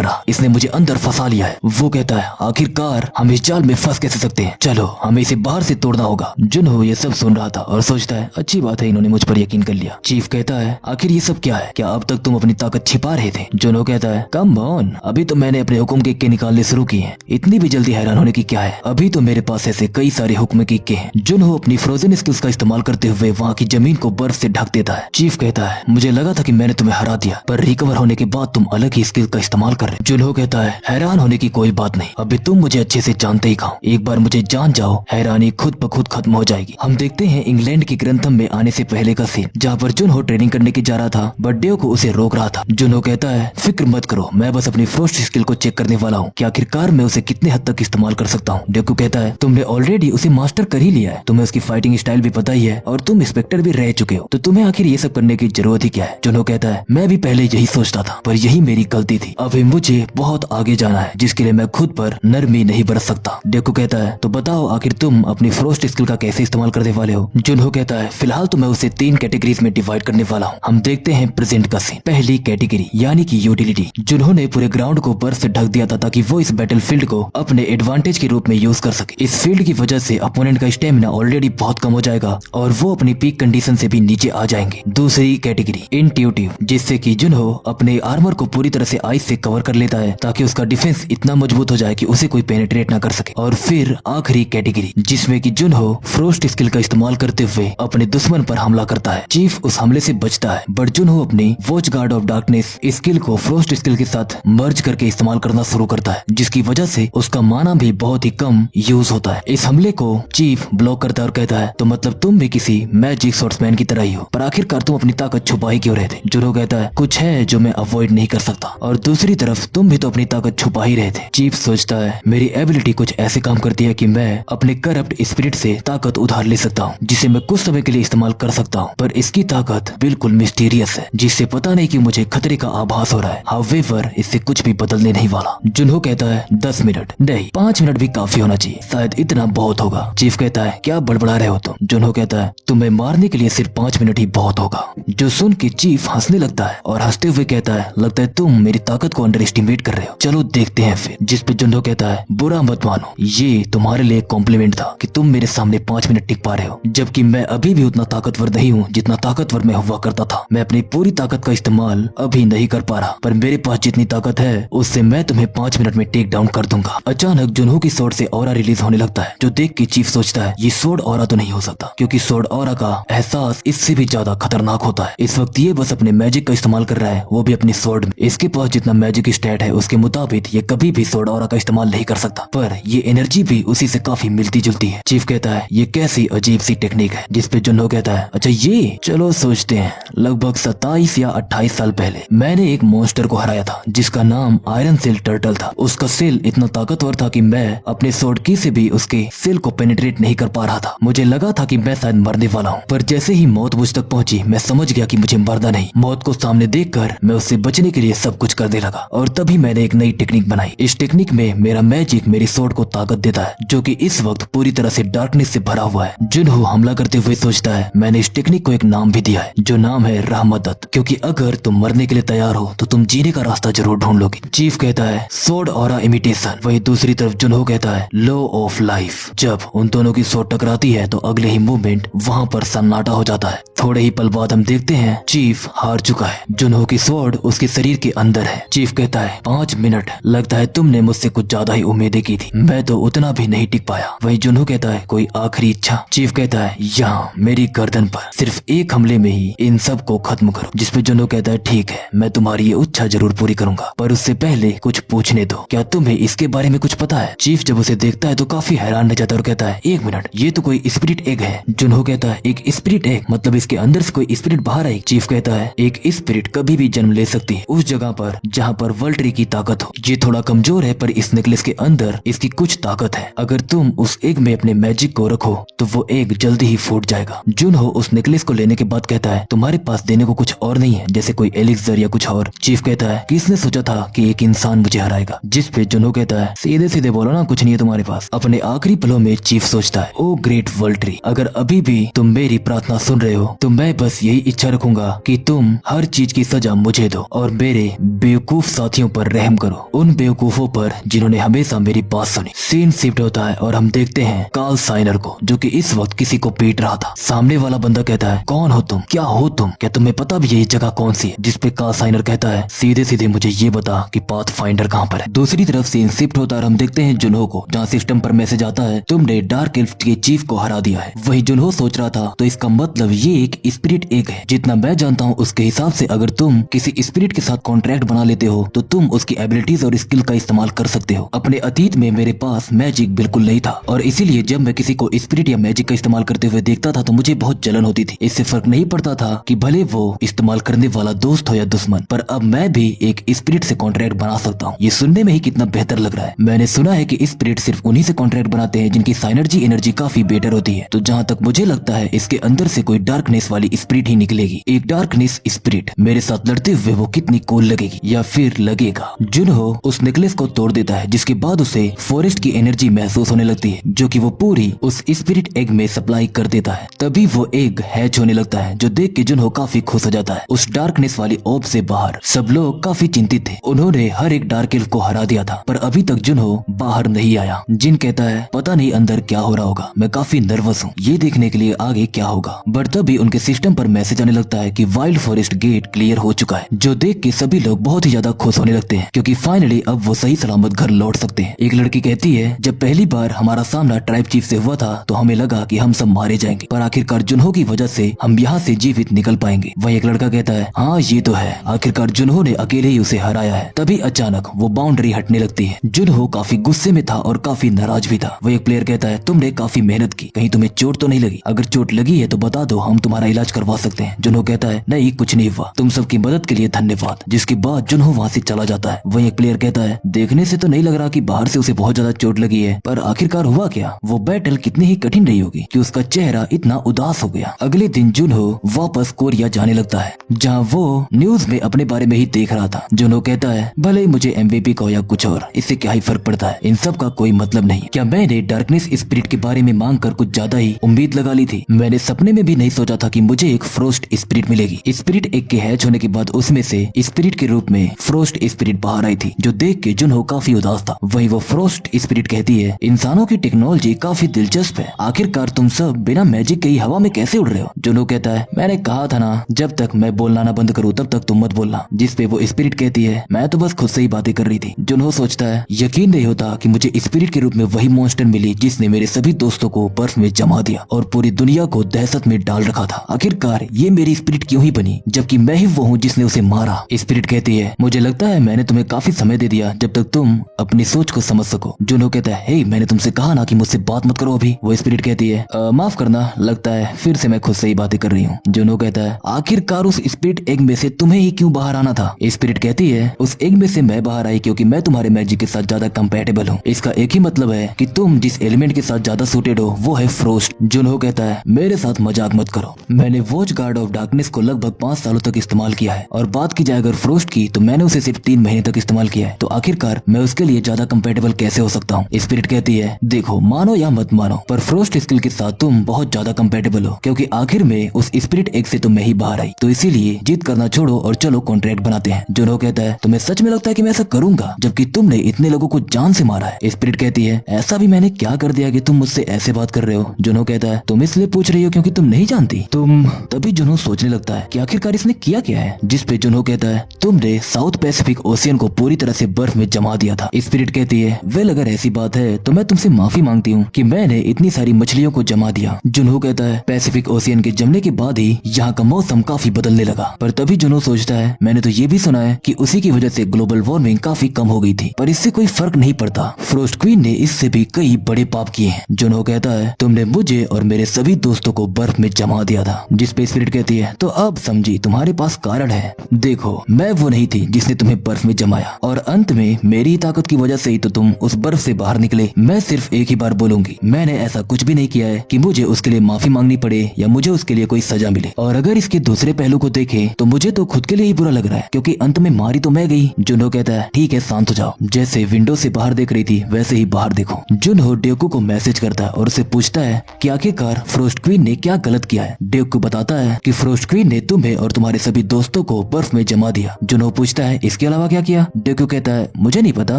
रहा, इसने मुझे अंदर फंसा लिया है। वो कहता है आखिरकार हम इस जाल में फंस कैसे सकते हैं, चलो हमें इसे बाहर से तोड़ना होगा। जुनहो ये सब सुन रहा था और सोचता है अच्छी बात है, इन्होंने मुझ पर यकीन कर लिया। चीफ कहता है आखिर ये सब क्या है, क्या अब तक तुम अपनी ताकत छिपा रहे थे? जुनहो कहता है कम ऑन, अभी तो मैंने अपने हुक्म के इक्के निकालने शुरू किए हैं, इतनी भी जल्दी हैरान होने की क्या है, अभी तो मेरे पास ऐसे कई सारे हुक्म के इक्के हैं। जुनहो अपनी फ्रोजन स्किल्स का इस्तेमाल करते हुए वहाँ की जमीन को बर्फ से ढक देता है। चीफ कहता है मुझे लगा था कि मैंने तुम्हें हरा दिया, पर रिकवर होने के बाद तुम अलग ही स्किल का इस्तेमाल कर रहे। जुनहो कहता है हैरान होने की कोई बात नहीं, अभी तुम मुझे अच्छे से जानते ही खाओ, एक बार मुझे जान जाओ हैरानी खुद ब खुद खत्म हो जाएगी। हम देखते हैं इंग्लैंड की ग्रंथम में आने से पहले का सीन, जहाँ पर जुनहो ट्रेनिंग करने के जा रहा था, बट डेव को उसे रोक रहा था। जुनहो कहता है फिक्र मत करो, मैं बस अपनी फ्रोस्ट स्किल को चेक करने वाला हूँ कि आखिरकार मैं उसे कितने हद तक इस्तेमाल कर सकता हूँ। डेव को कहता है तुमने ऑलरेडी उसे मास्टर कर ही लिया है, तुम्हें उसकी फाइटिंग स्टाइल भी पता ही है और तुम इंस्पेक्टर भी रह चुके हो, तो तुम्हें आखिर ये सब करने की जरूरत ही क्या है? जुनहो कहता है मैं भी पहले यही सोचता था, पर यही मेरी गलती थी, अभी मुझे बहुत आगे जाना है जिसके लिए मैं खुद पर नरमी नहीं बरत सकता। डेव को कहता है तो बताओ आखिर तुम अपनी फ्रोस्ट स्किल का कैसे इस्तेमाल करने वाले हो? जुनहो कहता है फिलहाल तो मैं उसे 3 कैटेगरीज में डिवाइड करने वाला हूँ। हम देखते हैं प्रेजेंट का सीन। पहली कैटेगरी यानी कि यूटिलिटी। जुनहो ने पूरे ग्राउंड को बर्फ से ढक दिया था ताकि वो इस बैटलफील्ड को अपने एडवांटेज के रूप में यूज कर सके। इस फील्ड की वजह से अपोनेंट का स्टेमिना ऑलरेडी बहुत कम हो जाएगा और वो अपनी पीक कंडीशन से भी नीचे आ जाएंगे। दूसरी कैटेगरी इंट्यूटिव, जिससे कि जुनहो अपने आर्मर को पूरी तरह से आइस से कवर कर लेता है ताकि उसका डिफेंस इतना मजबूत हो जाए कि उसे कोई पेनिट्रेट ना कर सके। और फिर आखिरी कैटेगरी जिसमें कि जुनहो फ्रोस्ट स्किल का इस्तेमाल करते हुए अपने दुश्मन पर हमला करता है। चीफ उस हमले से बचता है, बट जुनहो अपनी watch guard of darkness skill को फ्रोस्ट स्किल के साथ मर्ज करके इस्तेमाल करना शुरू करता है, जिसकी वजह से उसका माना भी बहुत ही कम यूज होता है। इस हमले को चीफ ब्लॉक करता है और कहता है तो मतलब तुम भी किसी मैजिक स्वॉर्ड्समैन की तरह ही हो, पर आखिरकार तुम अपनी ताकत छुपा ही क्यों रहे थे? जुनहो कहता है कुछ है जो मैं अवॉइड नहीं कर सकता, और दूसरी तरफ तुम भी तो अपनी ताकत छुपा ही रहे थे। चीफ सोचता है मेरी एबिलिटी कुछ ऐसे काम करती है कि मैं अपने करप्ट स्पिरिट से ताकत उधार ले सकता हूँ, जिसे मैं कुछ समय के लिए इस्तेमाल कर सकता हूँ, पर इसकी ताकत बिल्कुल मिस्टीरियस है, जिससे पता नहीं कि मुझे खतरे का आभास हो रहा है। हाउएवर इससे कुछ भी बदलने नहीं वाला। जुनहो कहता है 10 मिनट नहीं, 5 मिनट भी काफी होना चाहिए, शायद इतना बहुत होगा। चीफ कहता है क्या बड़बड़ा रहे हो तुम? जुनहो कहता है तुम्हें मारने के लिए सिर्फ 5 मिनट ही बहुत होगा। जो सुन के चीफ हंसने लगता है और हंसते हुए कहता है लगता है तुम मेरी ताकत को अंडर एस्टिमेट कर रहे हो, चलो देखते हैं फिर। जिस पे जुनहो कहता है बुरा मत मानो, ये तुम्हारे लिए कॉम्प्लीमेंट था कि तुम मेरे सामने 5 मिनट टिक पा रहे हो, जबकि मैं अभी भी उतना ताकतवर नहीं हूँ जितना ताकतवर मैं हुआ करता था। मैं अपनी पूरी ताकत का इस्तेमाल अभी नहीं कर पा रहा, पर मेरे पास जितनी ताकत है उससे मैं तुम्हें 5 मिनट में टेक डाउन कर दूंगा। अचानक जुनहो की स्वॉर्ड से ऑरा रिलीज होने लगता है, जो देख के चीफ सोचता है ये स्वॉर्ड ऑरा तो नहीं हो सकता, क्योंकि स्वॉर्ड ऑरा का एहसास इससे भी ज्यादा खतरनाक होता है। इस वक्त ये बस अपने मैजिक का इस्तेमाल कर रहा है, वो भी अपनी स्वॉर्ड में। इसके पास जितना मैजिक स्टैट है उसके मुताबिक ये कभी भी स्वॉर्ड ऑरा का इस्तेमाल नहीं कर सकता, पर ये एनर्जी भी उसी से काफी मिलती जुलती है। चीफ कहता है ये कैसी अजीब सी टेक्निक है? जिस पे जुनहो कहता है अच्छा ये, चलो सोचते हैं। लगभग 27 या 28 साल पहले मैंने एक मॉन्स्टर को हराया था जिसका नाम आयरन सेल टर्टल था। उसका सेल इतना ताकतवर था कि मैं अपने स्वॉर्ड की से भी उसके सेल को पेनिट्रेट नहीं कर पा रहा था। मुझे लगा था कि मैं शायद मरने वाला हूँ, पर जैसे ही मौत मुझ तक पहुंची मैं समझ गया कि मुझे मरना नहीं। मौत को सामने देखकर मैं उससे बचने के लिए सब कुछ करने लगा, और तभी मैंने एक नई टेक्निक बनाई। इस टेक्निक में मेरा मैजिक मेरी स्वॉर्ड को ताकत देता है, जो कि इस वक्त पूरी तरह से डार्कनेस से भरा हुआ है। जुनहो हमला करते हुए सोचता है मैंने इस टेक्निक को एक नाम भी दिया है, जो नाम है रहमत, क्योंकि अगर तुम मरने के लिए तैयार हो तो तुम जीने का रास्ता जरूर ढूंढ लोगे। चीफ कहता है स्वॉर्ड ऑरा इमिटेशन, वही दूसरी तरफ जुनहो कहता है लॉ ऑफ लाइफ। जब उन दोनों की स्वॉर्ड टकराती है तो अगले ही मूवमेंट वहाँ पर सन्नाटा हो जाता है। थोड़े ही पल बाद हम देखते हैं चीफ हार चुका है। जुनहो की स्वॉर्ड उसके शरीर के अंदर है। चीफ कहता है 5 मिनट, लगता है तुमने मुझसे कुछ ज्यादा ही उम्मीदें की थी, मैं तो उतना भी नहीं टिक पाया। वही जुनहो कहता है कोई आखिरी इच्छा? चीफ कहता है यहाँ मेरी गर्दन पर, सिर्फ एक हमले में ही इन सब को खत्म करो। जिसपे जुनहो कहता है ठीक है, मैं तुम्हारी ये इच्छा जरूर पूरी करूंगा, पर उससे पहले कुछ पूछने दो, क्या तुम्हें इसके बारे में कुछ पता है? चीफ जब उसे देखता है तो काफी हैरान रह जाता है और कहता है 1 मिनट, ये तो कोई स्पिरिट एग है। जुनहो कहता है एक स्पिरिट एग मतलब इसके अंदर से कोई स्पिरिट बाहर आई? चीफ कहता है एक स्पिरिट कभी भी जन्म ले सकती है उस जगह पर जहाँ पर वर्ल्ट्री की ताकत हो। ये थोड़ा कमजोर है, पर इस नेकलेस के अंदर इसकी कुछ ताकत है। अगर तुम उस एग में अपने मैजिक को रखो तो वो एग जल्दी ही फूट जाएगा। जुनहो उस नेकलेस को लेने के बाद कहता है तुम्हारे पास देने को कुछ और नहीं है, जैसे कोई एलिक्सर या कुछ और? चीफ कहता है किसने सोचा था कि एक इंसान मुझे हराएगा? जिस पे जुनहो कहता है सीधे सीधे बोलो ना, कुछ नहीं है तुम्हारे पास। अपने आखिरी पलों में चीफ सोचता है ओ ग्रेट वर्ल्ट्री, अगर अभी भी तुम मेरी प्रार्थना सुन रहे हो तो मैं बस यही इच्छा रखूंगा कि तुम हर चीज की सजा मुझे दो और मेरे बेवकूफ साथियों पर रहम करो, उन बेवकूफों पर जिन्होंने हमेशा मेरी बात सुनी। सीन शिफ्ट होता है और हम देखते हैं कार्ल साइनर को, जो कि इस वक्त किसी को पीट रहा था। सामने वाला बंदा कहता है, कौन हो तुम, क्या हो तुम, क्या तुम्हें पता भी ये जगह कौन सी है? जिसपे कार्ल साइनर कहता है, सीधे सीधे मुझे ये बता कि पाथ फाइंडर कहाँ पर है। दूसरी तरफ सीन शिफ्ट होता है और हम देखते हैं जुनहो को, जहाँ सिस्टम पर मैसेज आता है, तुमने डार्क एल्फ के चीफ को हरा दिया है। वही जुनहो सोच रहा था, तो इसका मतलब ये एक स्पिरिट एग है। जितना मैं जानता हूँ उसके हिसाब से अगर तुम किसी स्पिरिट के साथ कॉन्ट्रैक्ट बना लेते हो तो तुम उसकी एबिलिटीज और स्किल का इस्तेमाल कर सकते हो। अपने अतीत में मेरे पास मैजिक बिल्कुल नहीं था और इसीलिए जब मैं किसी को स्पिरिट या मैजिक का इस्तेमाल करते हुए देखता था तो मुझे बहुत जलन होती थी। इससे फर्क नहीं पड़ता था कि भले वो इस्तेमाल करने वाला दोस्त हो या दुश्मन, पर अब मैं भी एक स्पिरिट से कॉन्ट्रैक्ट बना सकता हूँ। ये सुनने में ही कितना बेहतर लग रहा है। मैंने सुना है कि स्पिरिट सिर्फ उन्हीं से कॉन्ट्रैक्ट बनाते हैं जिनकी साइनर्जी एनर्जी काफी बेटर होती है। तो जहाँ तक मुझे लगता है इसके अंदर से कोई डार्कनेस वाली स्पिरिट ही निकलेगी। एक डार्कनेस स्पिरिट मेरे साथ लड़ते हुए वो कितनी कूल लगेगी या फिर लगेगा। जुनहो उस नेकलेस को तोड़ देता है, जिसके बाद उसे फॉरेस्ट की एनर्जी महसूस होने लगती है, जो कि वो पूरी उस स्पिरिट एग में सप्लाई कर देता है। तभी वो एग हैच होने लगता है, जो देख के जुनहो काफी खुश हो जाता है। उस डार्कनेस वाली ओब से बाहर सब लोग काफी चिंतित थे। उन्होंने हर एक डार्क एल्फ को हरा दिया था, पर अभी तक जुनहो बाहर नहीं आया। जिन कहता है, पता नहीं अंदर क्या हो रहा होगा, मैं काफी नर्वस हूँ ये देखने के लिए आगे क्या होगा। बट तभी उनके सिस्टम पर मैसेज आने लगता है कि वाइल्ड फॉरेस्ट गेट क्लियर हो चुका है, जो देख के सभी लोग बहुत ही ज्यादा खुश होने लगते हैं, क्योंकि फाइनली अब वो सही सलामत घर लौट सकते हैं। एक लड़की कहती है, जब पहली बार हमारा सामना ट्राइब चीफ से हुआ था तो हमें लगा कि हम सब मारे जाएंगे, पर आखिरकार जुनहो की वजह से हम यहाँ से जीवित निकल पाएंगे। वही एक लड़का कहता है, हाँ ये तो है, आखिरकार जुनहो ने अकेले ही उसे हराया है। तभी अचानक वो बाउंड्री हटने लगती है। जुनहो काफी गुस्से में था और काफी नाराज भी था। वो एक प्लेयर कहता है, तुमने काफी मेहनत की, कहीं तुम्हें चोट तो नहीं लगी? अगर चोट लगी है तो बता दो, हम तुम्हारा इलाज करवा सकते हैं। जुनहो कहता है, नहीं कुछ नहीं हुआ, तुम सबकी मदद के लिए धन्यवाद। जिसके बाद जुनहो वहाँ से चला जाता है। वही एक प्लेयर कहता है, देखने से तो नहीं लग रहा कि बाहर से उसे बहुत ज्यादा चोट लगी है, पर आखिरकार हुआ क्या? वो बैटल कितनी ही कठिन रही होगी कि उसका चेहरा इतना उदास हो गया। अगले दिन जुनहो वापस कोरिया जाने लगता है, जहाँ वो न्यूज में अपने बारे में ही देख रहा था। जुनहो कहता है, भले ही मुझे MVP कहो या कुछ और, इससे क्या ही फर्क पड़ता है, इन सब का कोई मतलब नहीं। क्या मैंने डार्कनेस स्पिरिट के बारे में मांग कर कुछ ज्यादा ही उम्मीद लगा ली थी? मैंने सपने में भी नहीं सोचा था कि मुझे एक फ्रोस्ट स्पिरिट मिलेगी। स्पिरिट एक के हैच होने के बाद उसमें से स्पिरिट के रूप में फ्रोस्ट स्पिरिट बाहर आई थी, जो देख के जुनहो काफी उदास था। वही वो फ्रोस्ट स्पिरिट कहती है, इंसानों की टेक्नोलॉजी काफी दिलचस्प है, आखिरकार तुम सब बिना मैजिक के ही हवा में कैसे उड़ रहे हो? जुनहो कहता है, मैंने कहा था ना, जब तक मैं बोलना ना बंद करूँ तब तक तुम मत बोलना। जिसपे वो स्पिरिट कहती है, मैं तो बस खुद से ही बातें कर रही थी। जुनहो सोचता है, यकीन नहीं होता कि मुझे स्पिरिट के रूप में वही मॉन्स्टर मिली जिसने मेरे सभी दोस्तों को बर्फ में जमा दिया और पूरी दुनिया को दहशत में डाल रखा था। आखिरकार ये मेरी स्पिरिट क्यों ही बनी, जबकि मैं ही वो हूँ जिसने उसे मारा। स्पिरिट कहती है, मुझे लगता है मैंने तुम्हें काफी समय दे दिया जब तक तुम अपनी सोच को समझ सको। जुनहो कहता है, हे मैंने तुमसे कहा ना कि मुझसे बात मत करो अभी। वो स्पिरिट कहती है, माफ करना, लगता है फिर से मैं खुद से ही बातें कर रही हूँ। जुनहो कहता है, आखिरकार उस स्पिरिट एग में से तुम्हें ही क्यों बाहर आना था? स्पिरिट कहती है, उस एग में से मैं बाहर आई क्योंकि मैं तुम्हारे मैजिक के साथ ज्यादा कंपैटिबल हूँ। इसका एक ही मतलब है कि तुम जिस एलिमेंट के साथ ज्यादा सूटेड हो वो है फ्रोस्ट। जुनहो कहता है, मेरे साथ मजाक मत करो, मैंने वॉच गार्ड ऑफ डार्कनेस को लगभग 5 सालों तक इस्तेमाल किया है और बात की जाए अगर फ्रोस्ट की तो मैंने उसे सिर्फ 3 महीने तक इस्तेमाल किया है, तो आखिरकार मैं उसके लिए ज्यादा कंपैटिबल कैसे हो सकता हूँ? स्पिरिट कहती है, देखो मानो या मत मानो, पर फ्रोस्ट स्किल के साथ तुम बहुत ज्यादा कंपैटिबल हो, क्योंकि आखिर में उस स्पिरिट एग से तुम मैं ही बाहर आई, तो इसीलिए जिद करना छोड़ो और चलो कॉन्ट्रैक्ट बनाते हैं। जुनहो कहता है, तुम्हें सच में लगता है कि मैं ऐसा करूंगा जबकि तुमने इतने लोगों को जान से मारा है? स्पिरिट कहती है, ऐसा भी मैंने क्या कर दिया कि तुम मुझसे ऐसे बात कर रहे हो? जुनहो कहता है, तुम इसलिए पूछ रही हो क्योंकि तुम नहीं जानती तुम। तभी जुनहो सोचने लगता है कि आखिरकार इसने किया क्या है, जिसपे जुनहो कहता है, तुमने साउथ पैसिफिक ओशियन को पूरी तरह से बर्फ में जमा दिया था। स्पिरिट कहती है, वेल अगर ऐसी बात है तो मैं तुमसे माफी मांगती हूँ कि मैंने इतनी सारी मछलियों को जमा दिया। जुनहो कहता है, पैसिफिक ओशियन के जमने के बाद ही यहाँ का मौसम काफी बदलने लगा। पर तभी जुनहो सोचता है, मैंने तो ये भी सुना है कि उसी की वजह से ग्लोबल वार्मिंग काफी कम हो गई थी, पर इससे कोई फर्क नहीं पड़ता, फ्रोस्ट क्वीन ने इससे भी कई बड़े पाप किए हैं। जुनहो कहता है, तुमने मुझे और मेरे सभी दोस्तों को बर्फ में जमा दिया था। जिसपे स्पिरिट कहती है, तो अब समझी तुम्हारे पास कारण है। देखो मैं वो नहीं थी जिसने तुम्हें बर्फ में जमाया, और अंत में मेरी ताकत की वजह से ही तो तुम उस बर्फ से बाहर निकले। मैं सिर्फ एक ही बार बोलूंगी, मैंने ऐसा कुछ भी नहीं किया है कि मुझे उसके लिए माफी मांगनी पड़े या मुझे उसके लिए कोई सजा मिले। और अगर इसके दूसरे पहलू को देखें तो मुझे तो खुद के लिए ही बुरा लग रहा है, क्योंकि अंत में मारी तो मैं गई। जुनहो कहता है, ठीक है शांत हो जाओ, जैसे विंडो से बाहर देख रही थी वैसे ही बाहर देखो। जुनहो ड्यूकू को मैसेज करता है और उसे पूछता है कि आखिरकार फ्रोस्ट क्वीन क्वीन ने क्या गलत किया है। ड्यूक बताता है कि फ्रोस्ट क्वीन ने तुम्हें और तुम्हारे सभी दोस्तों को बर्फ में जमा दिया। जुनो पूछता है इसके अलावा क्या किया। ड्यूक कहता है मुझे नहीं पता,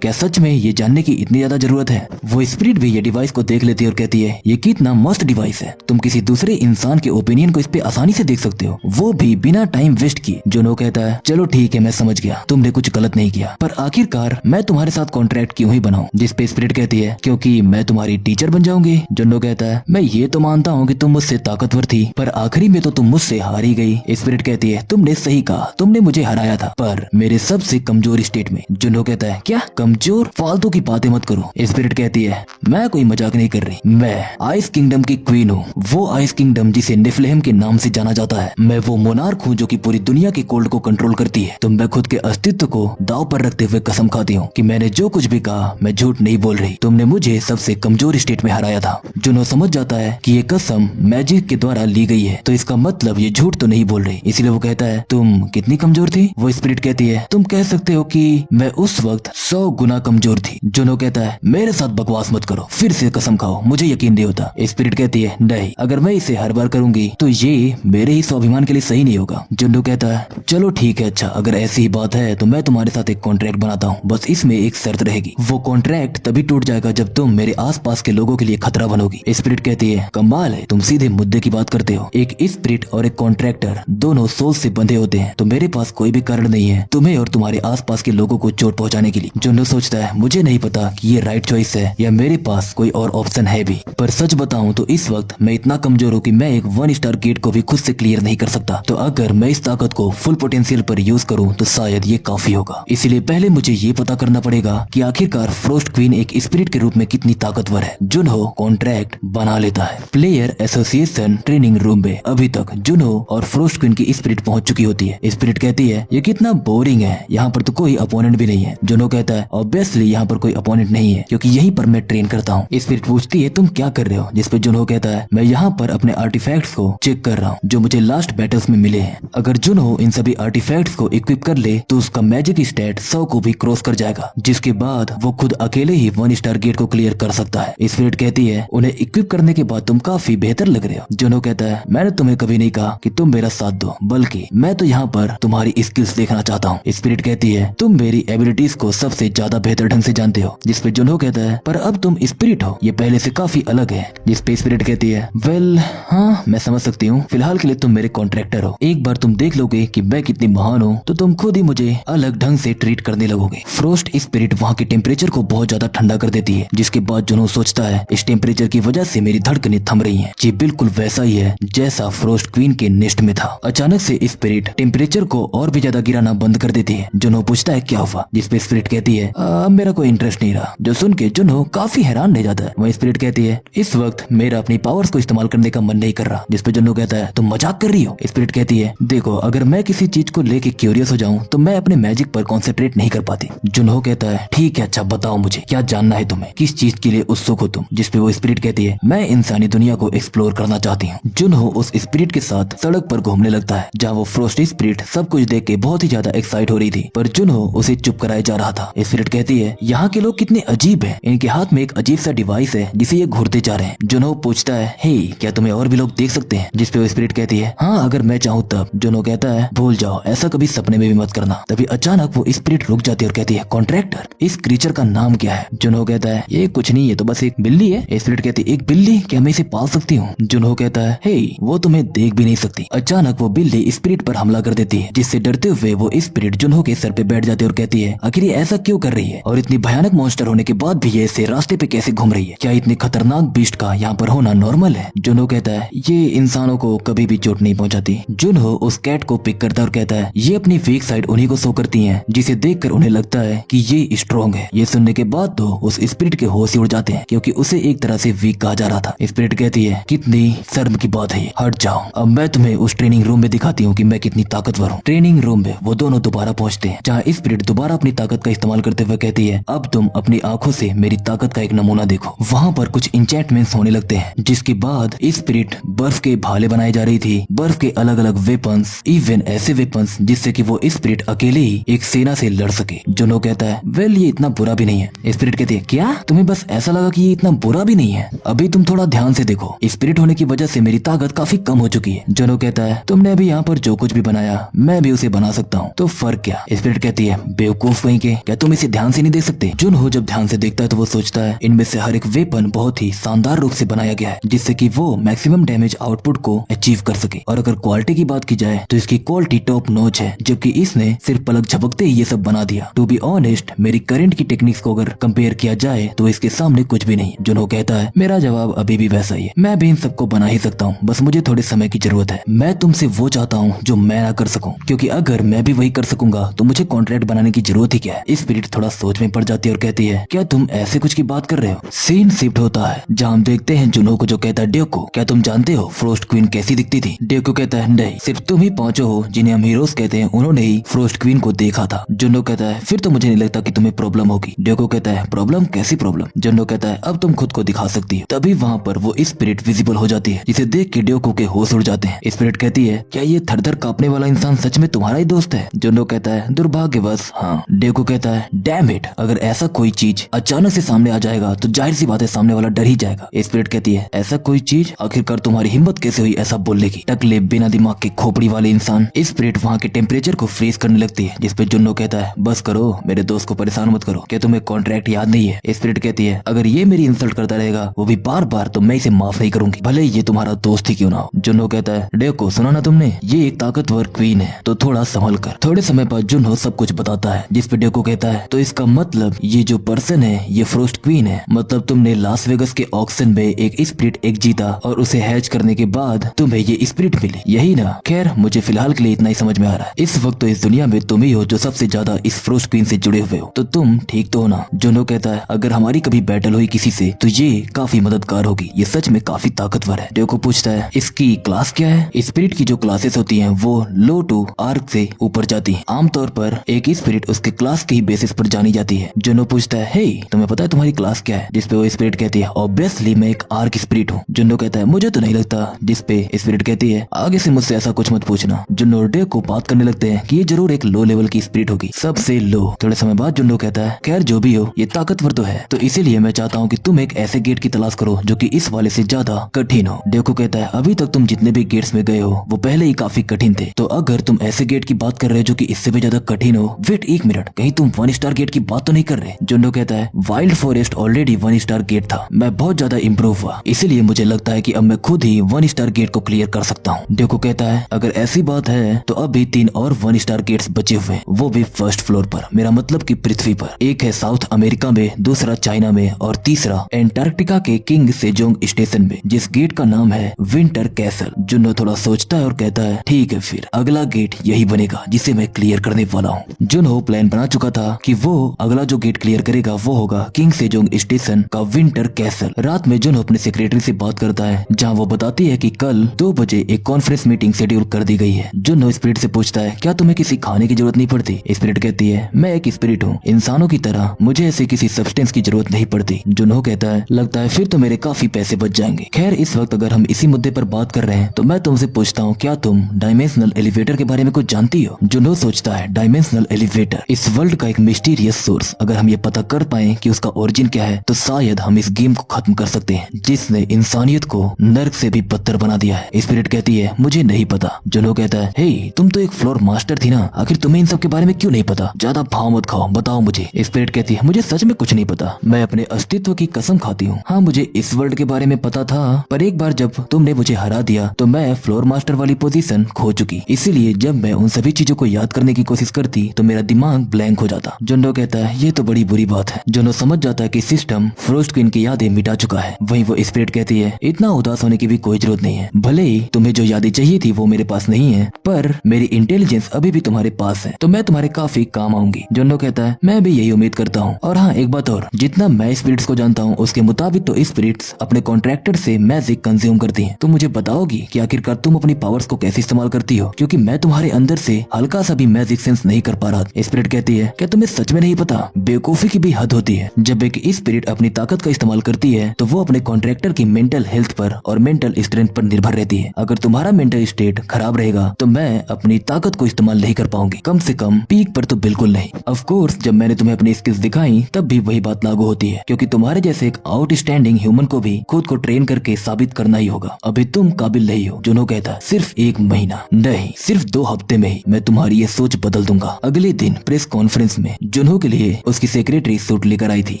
क्या सच में ये जानने की इतनी ज्यादा जरूरत है। वो स्पिरिट भी ये डिवाइस को देख लेती है और कहती है ये कितना मस्त डिवाइस है, तुम किसी दूसरे इंसान के ओपिनियन को इस पे आसानी से देख सकते हो, वो भी बिना टाइम वेस्ट किए। जुनो कहता है चलो ठीक है मैं समझ गया, तुमने कुछ गलत नहीं किया, पर आखिरकार मैं तुम्हारे साथ कॉन्ट्रैक्ट क्यों ही बनाऊं। जिस पे स्पिरिट कहती है क्योंकि मैं तुम्हारी टीचर बन जाऊंगी। जुनो कहता है मैं ये तो मानता हूँ कि तुम मुझसे ताकतवर थी, पर आखिरी में तो तुम मुझसे हारी गई। स्पिरिट कहती है तुमने सही कहा, तुमने मुझे हराया था, पर मेरे सबसे कमजोर स्टेट में। जुनो कहता है क्या कमजोर, फालतू की बातें मत करो। स्पिरिट कहती है मैं कोई मजाक नहीं कर रही, मैं आइस किंगडम की क्वीन हूँ, वो आइस किंगडम जिसे निफ्लहेम के नाम से जाना जाता है। मैं वो मोनार्क हूँ जो कि पूरी दुनिया के कोल्ड को कंट्रोल करती है। तो मैं खुद के अस्तित्व को दांव पर रखते हुए कसम खाती हूँ कि मैंने जो कुछ भी कहा मैं झूठ नहीं बोल रही, तुमने मुझे सबसे कमजोर स्टेट में हराया था। जुनो समझ जाता है कि ये कसम मैजिक के द्वारा ली गई है, तो इसका मतलब ये झूठ तो नहीं बोल रही। इसलिए वो कहता है तुम कितनी कमजोर थी। वो स्पिरिट कहती है तुम कह सकते हो कि मैं उस वक्त 100 गुना कमजोर थी। जुनो कहता है मेरे साथ बकवास मत करो, फिर से कसम खाओ, मुझे यकीन नहीं होता। स्पिरिट कहती है नहीं, अगर मैं इसे हर बार करूंगी तो ये मेरे ही स्वाभिमान के लिए सही नहीं होगा। जुनो कहता है चलो ठीक है, अच्छा अगर ऐसी ही बात है तो मैं तुम्हारे साथ एक कॉन्ट्रैक्ट बनाता हूँ, बस इसमें एक शर्त रहेगी। वो कॉन्ट्रैक्ट तभी टूट जाएगा जब तुम मेरे आसपास के लोगों के लिए खतरा बनोगी। स्पिरिट कहती है कमाल है, तुम सीधे मुद्दे की बात करते हो। एक स्पिरिट और एक कॉन्ट्रैक्टर दोनों सोल से बंधे होते हैं, तो मेरे पास कोई भी कारण नहीं है तुम्हें और तुम्हारे आसपास के लोगों को चोट पहुंचाने के लिए। जुनो सोचता है मुझे नहीं पता कि ये राइट चॉइस है या मेरे पास कोई और ऑप्शन है भी, पर सच बताऊं तो इस वक्त मैं इतना कमजोर हूँ कि मैं एक 1 स्टार गेट को भी खुद से क्लियर नहीं कर सकता। तो अगर मैं इस ताकत को फुल पोटेंशियल पर यूज करूँ तो शायद ये काफी होगा। इसलिए पहले मुझे ये पता करना पड़ेगा कि आखिरकार फ्रोस्ट क्वीन एक स्पिरिट के रूप में कितनी ताकतवर है। जुनो कॉन्ट्रैक्ट बना लेता है। प्लेयर एसोसिएशन ट्रेनिंग रूम में अभी तक जुनो और फ्रोस्ट क्वीन की स्पिरिट पहुंच चुकी होती है। स्पिरिट कहती है ये कितना बोरिंग है, यहाँ पर तो कोई अपोनेंट भी नहीं है। जुनो कहता है ऑब्वियसली यहाँ पर कोई अपोनेंट नहीं है क्योंकि यहीं पर मैं ट्रेन करता हूँ। स्पिरिट पूछती है तुम क्या कर रहे हो, जिसपे जुनो कहता है मैं यहाँ पर अपने आर्टिफैक्ट्स को चेक कर रहा हूँ जो मुझे लास्ट बैटल्स में मिले हैं। अगर जुनो इन सभी आर्टिफैक्ट्स को इक्विप कर ले तो उसका मैजिक स्टैट 100 को भी क्रॉस कर जाएगा, जिसके बाद वो खुद अकेले ही 1 स्टार गेट को क्लियर कर सकता है। स्पिरिट कहती है उन्हें इक्विप करने के बाद तुम काफी बेहतर लग रहे हो। जुनो कहता है मैंने तुम्हें कभी नहीं कहा कि तुम मेरा साथ दो, बल्कि मैं तो यहाँ पर तुम्हारी स्किल्स देखना चाहता हूँ। स्पिरिट कहती है तुम मेरी एबिलिटीज को सबसे ज्यादा बेहतर ढंग से जानते हो। जिसपे जुनो कहता है पर अब तुम स्पिरिट हो, ये पहले से काफी अलग है। जिसपे स्पिरिट कहती है वेल हाँ मैं समझ सकती हूँ, फिलहाल के लिए तुम मेरे कॉन्ट्रैक्टर हो, एक बार तुम देख लोगे कि मैं कितनी महान हूँ तो तुम खुद ही मुझे अलग ढंग से ट्रीट करने लगोगे। फ्रोस्ट स्पिरिट वहाँ के टेम्परेचर को बहुत ज्यादा ठंडा कर देती है, जिसके बाद जुनो सोचता है इस टेम्परेचर की वजह से मेरी धड़कनें थम रही हैं। ये बिल्कुल वैसा ही है जैसा फ्रोस्ट क्वीन के नेस्ट में था। अचानक से स्पिरिट टेम्परेचर को और भी ज्यादा गिराना बंद कर देती है। जुनो पूछता है क्या हुआ, जिसपे स्पिरिट कहती है अब मेरा कोई इंटरेस्ट नहीं रहा। जो सुन के जुनो काफी हैरान रह जाता है। वही स्पिरिट कहती है इस वक्त मेरा अपनी पावर्स को इस्तेमाल करने का मन नहीं कर रहा। जिसपे जुनो कहता है तुम मजाक कर रही हो। स्पिरिट कहती है देखो अगर मैं किसी चीज को लेके क्यूरियस हो जाऊं तो मैं अपने मैजिक पर कॉन्सेंट्रेट नहीं कर पाती। जुनो कहता है ठीक है अच्छा बताओ मुझे क्या जानना है तुम्हें, किस चीज के लिए उत्सुक हो तुम। जिसपे वो स्पिरिट कहती है मैं इंसानी दुनिया को एक्सप्लोर करना चाहती हूँ। जुनो उस स्पिरिट के साथ सड़क पर घूमने लगता है जहाँ वो फ्रोस्ट स्पिरिट सब कुछ देख के बहुत ही ज्यादा एक्साइट हो रही थी, पर जुनो उसे चुप कराया जा रहा था। स्पिरिट कहती है यहाँ के लोग कितने अजीब हैं, इनके हाथ में एक अजीब सा डिवाइस है जिसे ये घूरते जा रहे हैं। जुनो पूछता है हे क्या तुम्हें और भी लोग देख सकते हैं। जिसपे वो स्पिरिट कहती है हाँ अगर मैं चाहूँ तब। जुनो कहता है भूल जाओ, ऐसा कभी सपने में भी मत करना। तभी अचानक वो स्पिरिट रुक जाती है और कहती है कॉन्ट्रैक्टर इस क्रीचर का नाम क्या है। जुनो कहता है ये कुछ नहीं है, तो बस एक बिल्ली है। स्पिरिट कहती है एक बिल्ली, क्या मैं इसे पाल सकती हूँ। जुनो कहता है हे वो तुम्हें देख भी नहीं सकती। अचानक वो बिल्ली स्पिरिट पर हमला कर देती है, जिससे डरते हुए वो स्पिरिट जुनो के सर पे बैठ जाती है और कहती है आखिर ये ऐसा क्यों कर रही है, और इतनी भयानक मॉन्स्टर होने के बाद भी ये ऐसे रास्ते पे कैसे घूम रही है, क्या इतनी खतरनाक बीस्ट का यहाँ पर होना नॉर्मल है। जुनो कहता है ये इंसानों को कभी भी चोट नहीं पहुँचाती। जुनो उस कैट को पिक करता है और कहता है ये अपनी वीक साइड उन्हीं को शो करती है, जिसे देखकर उन्हें लगता है कि ये स्ट्रॉन्ग है। ये सुनने के बाद तो उस स्पिरिट के होश ही उड़ जाते हैं, क्योंकि उसे एक तरह से वीक कहा जा रहा था। स्पिरिट कहती है कितनी शर्म की बात है ये, हट जाओ, अब मैं तुम्हें उस ट्रेनिंग रूम में दिखाती हूँ कि मैं कितनी ताकतवर हूँ। ट्रेनिंग रूम में वो दोनों दोबारा पहुँचते हैं, जहाँ स्पिरिट दोबारा अपनी ताकत का इस्तेमाल करते हुए कहती है अब तुम अपनी आंखों से मेरी ताकत का एक नमूना देखो। वहाँ पर कुछ इंचेंटमेंट्स होने लगते हैं, जिसके बाद स्पिरिट बर्फ के भाले बनाई जा रही थी, बर्फ के अलग अलग वेपन्स, इवन ऐसे वेपन्स जिससे कि वो स्पिरिट अकेले ही एक सेना से लड़ सके। जुनो कहता है वेल ये इतना बुरा भी नहीं है। स्पिरिट कहती है क्या तुम्हें बस ऐसा लगा कि ये इतना बुरा भी नहीं है, अभी तुम थोड़ा ध्यान से देखो। स्पिरिट स्पिरिट होने की वजह से मेरी ताकत काफी कम हो चुकी है। जुनहो कहता है तुमने अभी यहाँ पर जो कुछ भी बनाया मैं भी उसे बना सकता हूँ, तो फर्क क्या? स्पिरिट कहती है बेवकूफ कहीं के, क्या तुम इसे ध्यान से नहीं देख सकते? जुनहो जब ध्यान से देखता है तो वो सोचता है इनमें से हर एक वेपन बहुत ही शानदार रूप से बनाया गया है जिससे कि वो मैक्सिमम डैमेज आउटपुट को अचीव कर सके। और अगर क्वालिटी की बात की जाए तो इसकी क्वालिटी टॉप नॉच है, जबकि इसने सिर्फ पलक झपकते ही ये सब बना दिया। टू बी ऑनेस्ट मेरी करंट की टेक्निक्स को अगर कंपेयर किया जाए तो इसके सामने कुछ भी नहीं। जुनहो कहता है मेरा जवाब अभी भी वैसा ही है, मैं भी इन सबको बना ही सकता हूँ, बस मुझे थोड़े समय की जरूरत है। मैं तुमसे वो चाहता हूँ जो मैं ना कर सकूँ, क्योंकि अगर मैं भी वही कर सकूंगा तो मुझे कॉन्ट्रैक्ट बनाने की जरूरत ही क्या है। स्पिरिट थोड़ा सोच में पड़ जाती है और कहती है क्या तुम ऐसे कुछ की बात कर रहे हो? सीन शिफ्ट होता है जहाँ हम देखते हैं जुनहो को जो कहता है ड्यूको क्या तुम जानते हो फ्रोस्ट क्वीन कैसी दिखती थी? ड्यूको कहता है नहीं, सिर्फ तुम ही पांचों हो जिन्हें हम हीरोज कहते हैं उन्होंने ही फ्रोस्ट क्वीन को देखा था। जुनहो कहता है फिर तो मुझे नहीं लगता कि तुम्हें प्रॉब्लम होगी। ड्यूको कहता है प्रॉब्लम? कैसी प्रॉब्लम? जुनहो कहता है अब तुम खुद को दिखा सकती हो। तभी वहाँ पर वो स्पिरिट विजिबल हो जाती है जिसे देख के ड्यूको के होश उड़ जाते हैं। स्पिरिट कहती है क्या ये थर-थर कांपने वाला इंसान सच में तुम्हारा ही दोस्त है? जुनहो कहता है दुर्भाग्यवश हाँ। ड्यूको कहता है डैम इट, अगर ऐसा कोई चीज अचानक से सामने आ जाएगा तो जाहिर सी बात है सामने वाला डर ही जाएगा। स्पिरिट कहती है ऐसा कोई चीज? आखिरकार तुम्हारी हिम्मत कैसे हुई ऐसा बोलने की? टकले बिना दिमाग के खोपड़ी वाले इंसान। स्पिरिट वहाँ के टेम्परेचर को फ्रीज करने लगती है जिसपे जुनहो कहता है बस करो, मेरे दोस्त को परेशान मत करो, क्या तुम्हें कॉन्ट्रैक्ट याद नहीं है? स्पिरिट कहती है अगर ये मेरी इंसल्ट करता रहेगा वो भी बार बार तो मैं इसे माफ नहीं करूंगी, भले ये तुम्हारा दोस्त ही क्यों ना हो। जुनहो कहता है ड्यूको सुना ना तुमने, ये एक ताकतवर क्वीन है तो थोड़ा संभल कर। थोड़े समय बाद जुनहो सब कुछ बताता है जिसपे ड्यूको कहता है तो इसका मतलब ये जो पर्सन है ये फ्रोस्ट क्वीन है, मतलब तुमने लास वेगस के ऑक्शन में एक स्पिरिट एग जीता और उसे हैच करने के बाद तुम्हें ये स्पिरिट मिली, यही ना? खैर मुझे फिलहाल के लिए इतना ही समझ में आ रहा है। इस वक्त तो इस दुनिया में तुम ही हो जो सबसे ज्यादा इस फ्रोस्ट क्वीन से जुड़े हुए हो, तो तुम ठीक तो हो ना? जुनहो कहता है अगर हमारी कभी बैटल हुई किसी से तो ये काफी मददगार होगी, ये सच में काफी ताकतवर है। ड्यूको पूछता है इसकी क्लास क्या है? स्पिरिट की जो क्लासेस होती हैं वो लो टू आर्क से ऊपर जाती हैं। आमतौर पर एक स्पिरिट उसके क्लास के ही बेसिस पर जानी जाती है। जुनहो पूछता है हे तुम्हें पता है तुम्हारी क्लास क्या है? जिसपे वो स्पिरिट कहती है ऑब्वियसली मैं एक आर्क स्पिरिट हूँ। जुनहो कहता है मुझे तो नहीं लगता। जिसपे स्पिरिट कहती है आगे से मुझसे ऐसा कुछ मत पूछना। जुनहो और ड्यूको बात करने लगते हैं कि ये जरूर एक लो लेवल की स्पिरिट होगी, सबसे लो। थोड़े समय बाद जुनहो कहता है खैर जो भी हो ये ताकतवर तो है, तो इसीलिए मैं चाहता हूँ कि तुम एक ऐसे गेट की तलाश करो जो कि इस वाले से ज्यादा कठिन हो। ड्यूको कहता है अभी तक तुम जितने भी गेट्स में गए हो वो पहले ही काफी कठिन थे, तो अगर तुम ऐसे गेट की बात कर रहे हो जो कि इससे भी ज्यादा कठिन हो, वेट एक मिनट, कहीं तुम 1 स्टार गेट की बात तो नहीं कर रहे? जुनहो कहता है wild forest already 1 star gate था, मैं बहुत ज्यादा इम्प्रूव हुआ, इसीलिए मुझे लगता है कि अब मैं खुद ही 1 स्टार गेट को क्लियर कर सकता हूँ। ड्यूको कहता है अगर ऐसी बात है तो अब भी 3 और 1 स्टार गेट्स बचे हुए हैं, वो भी फर्स्ट फ्लोर पर, मेरा मतलब कि पृथ्वी पर। एक है साउथ अमेरिका में, दूसरा चाइना में और तीसरा एंटार्क्टिका के किंग सेजोंग स्टेशन में, जिस गेट का नाम है विंटर कैसल। जुनहो थोड़ा सोचता है और कहता है ठीक है फिर अगला गेट यही बनेगा जिसे मैं क्लियर करने वाला हूँ। जुनहो प्लान बना चुका था कि वो अगला जो गेट क्लियर करेगा वो होगा किंग सेजोंग स्टेशन का विंटर कैसल। रात में जुनहो अपने सेक्रेटरी से बात करता है जहाँ वो बताती है कि कल 2 बजे एक कॉन्फ्रेंस मीटिंग शेड्यूल कर दी गई है। जुनहो स्पिरिट से पूछता है क्या तुम्हें किसी खाने की जरूरत नहीं पड़ती? स्पिरिट कहती है मैं एक स्पिरिट हूँ, इंसानों की तरह मुझे ऐसे किसी सब्सटेंस की जरूरत नहीं पड़ती। जुनहो कहता है लगता है फिर तो मेरे काफी पैसे बच जाएंगे। खैर इस वक्त अगर हम इसी मुद्दे पर बात कर रहे हैं तो मैं तुमसे पूछता हूँ क्या तुम डायमेंशनल एलिवेटर के बारे में कुछ जानती हो? जुनहो सोचता है डायमेंशनल एलिवेटर इस वर्ल्ड का एक मिस्टीरियस सोर्स, अगर हम ये पता कर पाए कि उसका ओरिजिन क्या है तो शायद हम इस गेम को खत्म कर सकते हैं जिसने इंसानियत को नर्क से भी बदतर बना दिया है। स्पिरिट कहती है मुझे नहीं पता। जुनहो कहता है हे तुम तो एक फ्लोर मास्टर थी ना, आखिर तुम्हें इन सब के बारे में क्यों नहीं पता? ज्यादा भाव मत खाओ, बताओ मुझे। स्पिरिट कहती है मुझे सच में कुछ नहीं पता, मैं अपने अस्तित्व की कसम खाती हूँ। हाँ मुझे इस वर्ल्ड के बारे में पता था, पर एक बार जब तुमने मुझे हरा दिया तो मैं फ्लोर मास्टर वाली पोजीशन खो चुकी, इसीलिए जब मैं उन सभी चीजों को याद करने की कोशिश करती तो मेरा दिमाग ब्लैंक हो जाता। जुनहो कहता है ये तो बड़ी बुरी बात है। जुनहो समझ जाता है कि सिस्टम फ्रोस्ट क्वीन की यादें मिटा चुका है। वहीं वो स्पिरिट कहती है इतना उदास होने की भी कोई जरूरत नहीं है, भले ही तुम्हें जो यादें चाहिए थी वो मेरे पास नहीं है, पर मेरी इंटेलिजेंस अभी भी तुम्हारे पास है, तो मैं तुम्हारे काफी काम आऊंगी। जुनहो कहता है मैं भी यही उम्मीद करता हूँ। और हाँ एक बात और, जितना मैं स्पिरिट्स को जानता हूँ उसके मुताबिक तो स्पिरिट्स अपने कॉन्ट्रैक्टर से मैजिक कंज्यूम करती हैं। तो मुझे बताओगी कि आखिरकार तुम अपनी पावर्स को कैसे इस्तेमाल करती हो, क्योंकि मैं तुम्हारे अंदर से हल्का सा भी मैजिक सेंस नहीं कर पा रहा। स्पिरिट कहती है क्या तुम्हें सच में नहीं पता? बेवकूफी की भी हद होती है। जब एक स्पिरिट अपनी ताकत का इस्तेमाल करती है तो वो अपने कॉन्ट्रैक्टर की मेंटल हेल्थ पर और मेंटल स्ट्रेंथ पर निर्भर रहती है। अगर तुम्हारा मेंटल स्टेट खराब रहेगा तो मैं अपनी ताकत को इस्तेमाल नहीं कर पाऊंगी, कम से कम पीक पर तो बिल्कुल नहीं। ऑफ कोर्स जब मैंने तुम्हें अपनी स्किल्स दिखाई तब भी वही बात लागू होती है, क्योंकि तुम्हारे जैसे एक आउटस्टैंडिंग ह्यूमन को भी खुद को ट्रेन करके साबित करना ही होगा। अभी तुम काबिल नहीं हो। जुनहो कहता है सिर्फ 1 महीना नहीं, सिर्फ 2 हफ्ते में ही मैं तुम्हारी ये सोच बदल दूंगा। अगले दिन प्रेस कॉन्फ्रेंस में जुनहो के लिए उसकी सेक्रेटरी सूट लेकर आई थी,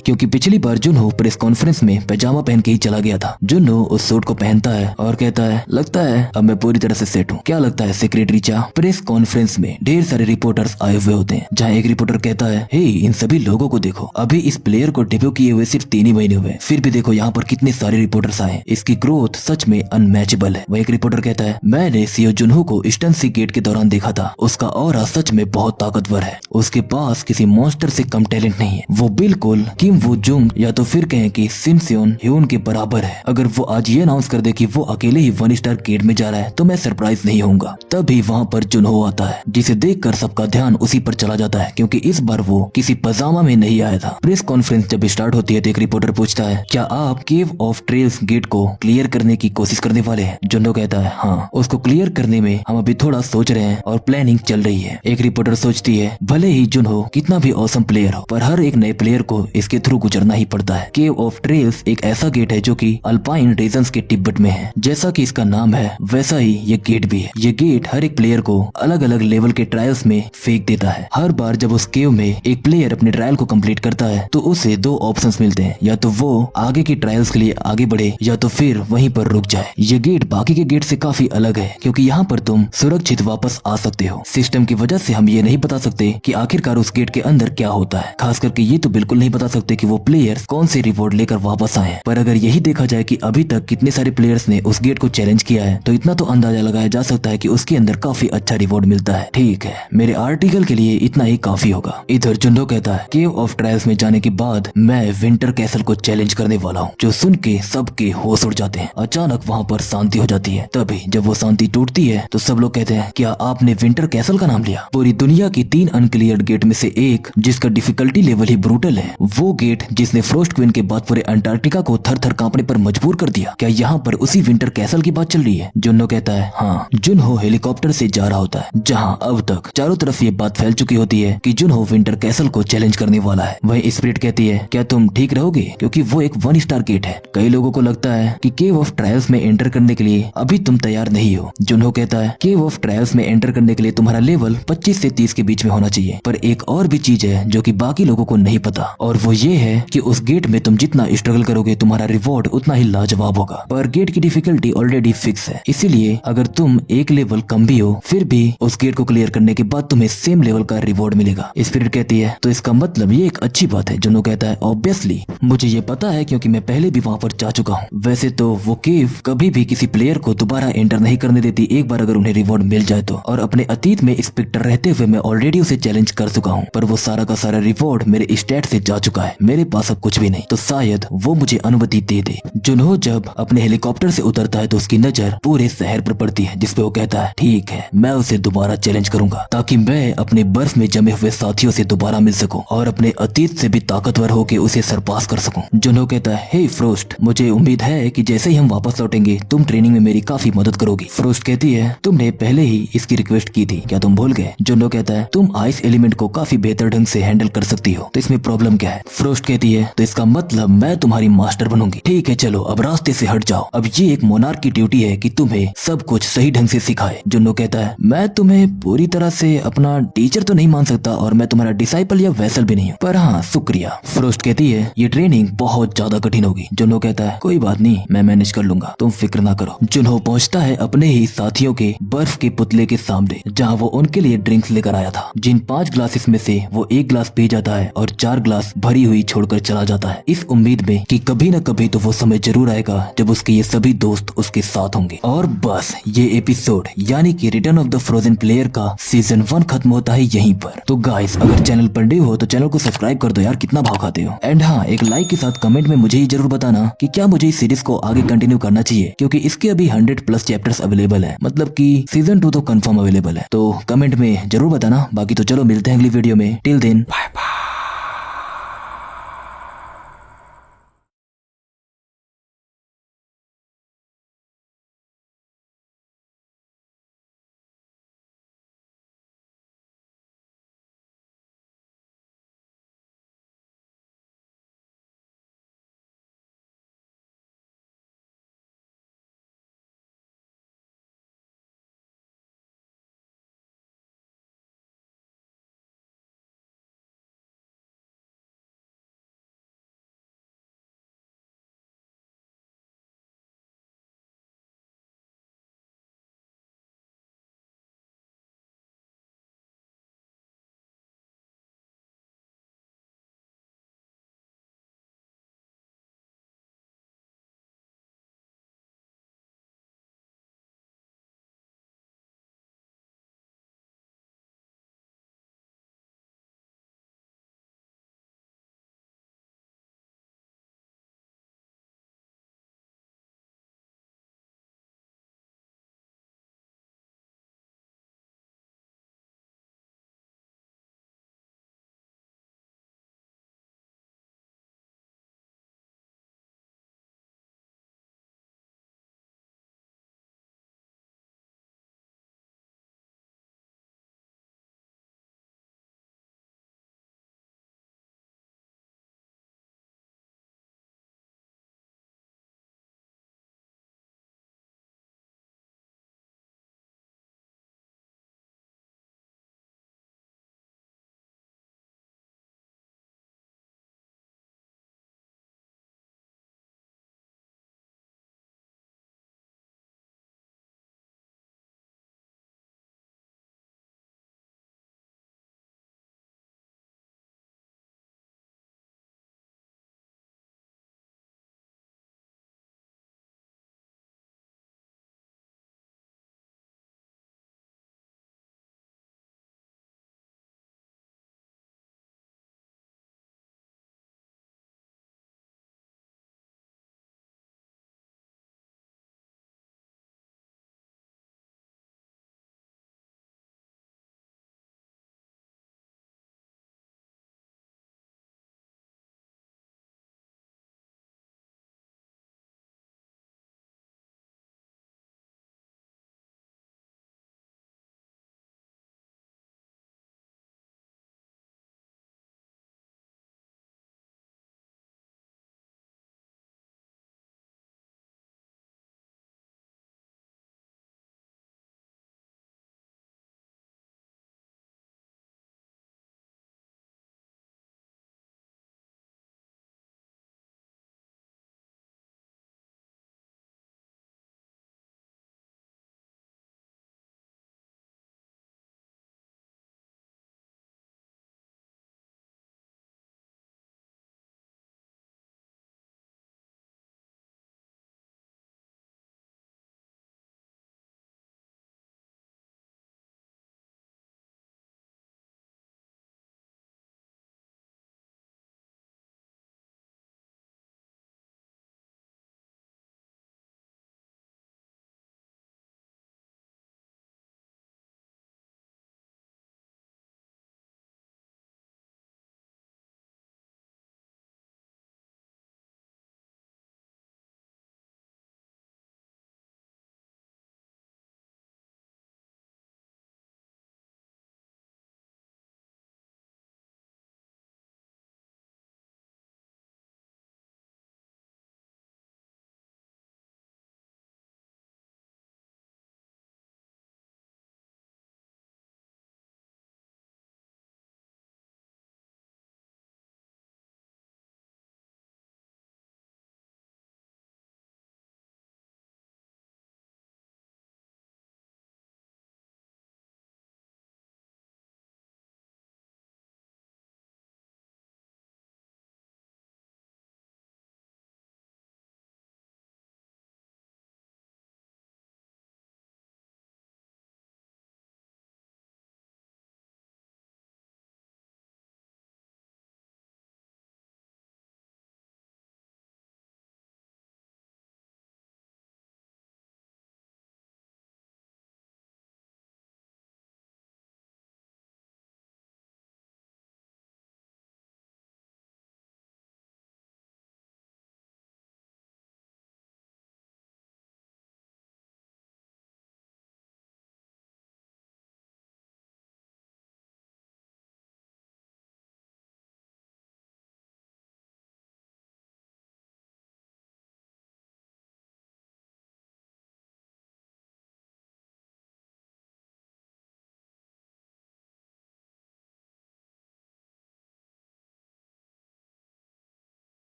क्योंकि पिछली बार जुनहो प्रेस कॉन्फ्रेंस में पैजामा पहन के ही चला गया था। जुनहो उस सूट को पहनता है और कहता है लगता है अब मैं पूरी तरह से सेट हूँ। क्या लगता है सेक्रेटरी चा? प्रेस कॉन्फ्रेंस में ढेर सारे रिपोर्टर्स आए हुए होते हैं, जहाँ एक रिपोर्टर कहता है हे इन सभी लोगों को देखो, अभी इस प्लेयर को डेब्यू किए हुए सिर्फ 3 ही महीने हुए, फिर भी देखो यहाँ पर कितने सारे रिपोर्टर्स आए, इसकी ग्रोथ सच में अनमैचेबल है। वह एक रिपोर्टर कहता है मैंने सीओ जुनहो को ईस्टर्न सी गेट के दौरान देखा था, उसका ऑरा सच में बहुत ताकतवर है, उसके पास किसी मॉन्स्टर से कम टैलेंट नहीं है, वो बिल्कुल किम वू जुंग या तो फिर कहें कि सिन सेओन ह्यून के बराबर है। अगर वो आज ये अनाउंस कर दे कि वो अकेले ही 1 स्टार गेट में जा रहा है तो मैं सरप्राइज नहीं होऊंगा। तभी वहाँ पर जुनहो आता है, जिसे देखकर सबका ध्यान उसी पर चला जाता है, क्योंकि इस बार वो किसी पजामा में नहीं आया था। प्रेस कॉन्फ्रेंस जब स्टार्ट होती है तो एक रिपोर्टर पूछता है क्या आप केव ऑफ ट्रेल्स गेट को क्लियर करने की कोशिश करने वाले हैं? जुनहो कहता है हाँ, उसको क्लियर करने में हम अभी थोड़ा सोच रहे हैं और प्लानिंग चल रही है। एक रिपोर्टर सोचती है भले ही जुनहो कितना भी औसम प्लेयर हो, पर हर एक नए प्लेयर को इसके थ्रू गुजरना ही पड़ता है। केव ऑफ ट्रेल्स एक ऐसा गेट है जो कि अल्पाइन रीजन्स के तिब्बत में है। जैसा कि इसका नाम है वैसा ही ये गेट भी है। ये गेट हर एक प्लेयर को अलग अलग लेवल के ट्रायल्स में फेंक देता है। हर बार जब उस केव में एक प्लेयर अपने ट्रायल को कंप्लीट करता है तो उसे 2 ऑप्शंस मिलते हैं, या तो वो आगे की ट्रायल्स के लिए आगे बढ़े या तो फिर वहीं पर रुक जाए। ये गेट बाकी के गेट से काफी अलग है, क्योंकि यहाँ पर तुम सुरक्षित वापस आ सकते हो। सिस्टम की वजह से हम ये नहीं बता सकते कि आखिरकार उस गेट के अंदर क्या होता है, खास करके ये तो बिल्कुल नहीं बता सकते कि वो प्लेयर्स कौन से रिवॉर्ड लेकर वापस आए। पर अगर यही देखा जाए कि अभी तक कितने सारे प्लेयर्स ने उस गेट को चैलेंज किया है तो इतना तो अंदाजा लगाया जा सकता है कि उसके अंदर काफी अच्छा रिवॉर्ड मिलता है। ठीक है, मेरे आर्टिकल के लिए इतना ही काफी होगा। इधर जुनहो कहता है केव ऑफ ट्रायल्स में जाने के बाद मैं विंटर कैसल को चैलेंज करने वाला हूँ, जो सुन के सबके होश उड़ जाते हैं। अचानक वहाँ पर शांति हो जाती है। तभी जब वो शांति टूटती है तो सब लोग कहते हैं क्या आपने विंटर कैसल का नाम लिया? पूरी दुनिया की 3 अनक्लियर्ड गेट में से एक, जिसका डिफिकल्टी लेवल ही ब्रूटल है, वो गेट जिसने फ्रोस्ट क्वीन के बाद पूरे अंटार्कटिका को थर थर कांपने पर मजबूर कर दिया, क्या यहाँ पर उसी विंटर कैसल की बात चल रही है? जुनहो कहता है हाँ। जुनहो हेलीकॉप्टर से जा रहा होता है, जहाँ अब तक चारों तरफ ये बात फैल चुकी होती है कि जुनहो विंटर कैसल को चैलेंज करने वाला है। वह स्पिरिट कहती है क्या तुम ठीक रहोगे, क्योंकि वो एक 1 स्टार गेट है। कई लोगों को लगता है कि केव ऑफ ट्रायल्स में एंटर करने के लिए अभी तुम तैयार नहीं हो। जुनहो कहता है केव ऑफ ट्रायल्स में एंटर करने के लिए तुम्हारा लेवल 25 से 30 के बीच में होना चाहिए, पर एक और भी चीज है जो कि बाकी लोगों को नहीं पता, और वो ये है कि उस गेट में तुम जितना स्ट्रगल करोगे तुम्हारा रिवॉर्ड उतना ही लाजवाब होगा। पर गेट की डिफिकल्टी ऑलरेडी फिक्स है, इसीलिए अगर तुम एक लेवल कम भी हो फिर भी उस गेट को क्लियर करने के बाद तुम्हें सेम लेवल का रिवॉर्ड मिलेगा। स्पिरिट कहती है तो इसका मतलब ये एक अच्छी बात है। जुनहो कहता है ऑब्वियसली मुझे ये पता है, क्योंकि मैं पहले भी वहाँ पर जा चुका हूँ। वैसे तो वो केव कभी भी किसी प्लेयर को दोबारा एंटर नहीं करने देती एक बार अगर उन्हें रिवॉर्ड मिल जाए तो, और अपने अतीत में इंस्पेक्टर रहते हुए मैं ऑलरेडी उसे चैलेंज कर चुका हूँ, पर वो सारा का सारा रिवॉर्ड मेरे स्टेट से जा चुका है। मेरे पास अब कुछ भी नहीं, तो शायद वो मुझे अनुमति दे दे। जुनहो जब अपने हेलीकॉप्टर से उतरता है तो उसकी नजर पूरे शहर पर पड़ती है, जिसपे वो कहता है ठीक है मैं उसे दोबारा चैलेंज करूंगा, ताकि मैं अपने बर्फ में जमे हुए साथियों से दोबारा मिल सकूं और अपने अतीत से भी ताकतवर होकर उसे सरपास कर सकूं। जुनहो कहता है हे फ्रोस्ट, मुझे उम्मीद है कि जैसे ही हम वापस लौटेंगे तुम ट्रेनिंग में मेरी काफी मदद करोगी। फ्रोस्ट कहती है तुमने पहले ही इसकी रिक्वेस्ट की थी, क्या तुम भूल गए? जुनहो कहता है तुम आइस एलिमेंट को काफी बेहतर ढंग से हैंडल कर सकती हो, तो इसमें प्रॉब्लम क्या है? फ्रोस्ट कहती है तो इसका मतलब मैं तुम्हारी मास्टर बनूंगी। ठीक है चलो अब रास्ते से हट जाओ, अब ये एक मोनार्क की ड्यूटी है कि तुम्हें सब कुछ सही ढंग से सिखाए। जुनहो कहता है मैं तुम्हें पूरी तरह से अपना टीचर तो नहीं मान सकता और मैं तुम्हारा डिसाइपल या वैसल भी नहीं हूँ, पर हाँ शुक्रिया। फ्रोस्ट कहती है ये ट्रेनिंग बहुत ज्यादा कठिन होगी। जुनहो कहता है कोई बात नहीं, मैं मैनेज कर लूंगा, तुम फिक्र ना करो। जुनहो पहुंचता है अपने ही साथियों के बर्फ के पुतले के सामने, जहाँ वो उनके लिए ड्रिंक्स लेकर आया था, जिन 5 ग्लासेस में से वो 1 ग्लास पी जाता है और 4 ग्लास भरी हुई छोड़कर चला जाता है, इस उम्मीद में कि कभी न कभी तो वो समय जरूर आएगा जब उसके ये सभी दोस्त उसके साथ होंगे। और बस ये एपिसोड यानी कि return of the frozen player का सीजन 1 खत्म होता है यहीं पर। तो गाइस अगर चैनल पर न्यू हो तो चैनल को सब्सक्राइब कर दो यार, कितना भाव खाते हो। एंड हाँ, एक लाइक के साथ कमेंट में मुझे ही जरूर बताना कि क्या मुझे इस सीरीज को आगे कंटिन्यू करना चाहिए, क्योंकि इसके अभी 100+ चैप्टर्स अवेलेबल है, मतलब कि सीजन 2 तो कंफर्म अवेलेबल है। तो कमेंट में जरूर बताना। बाकी तो चलो मिलते हैं अगली वीडियो में, टिल देन बाय बाय।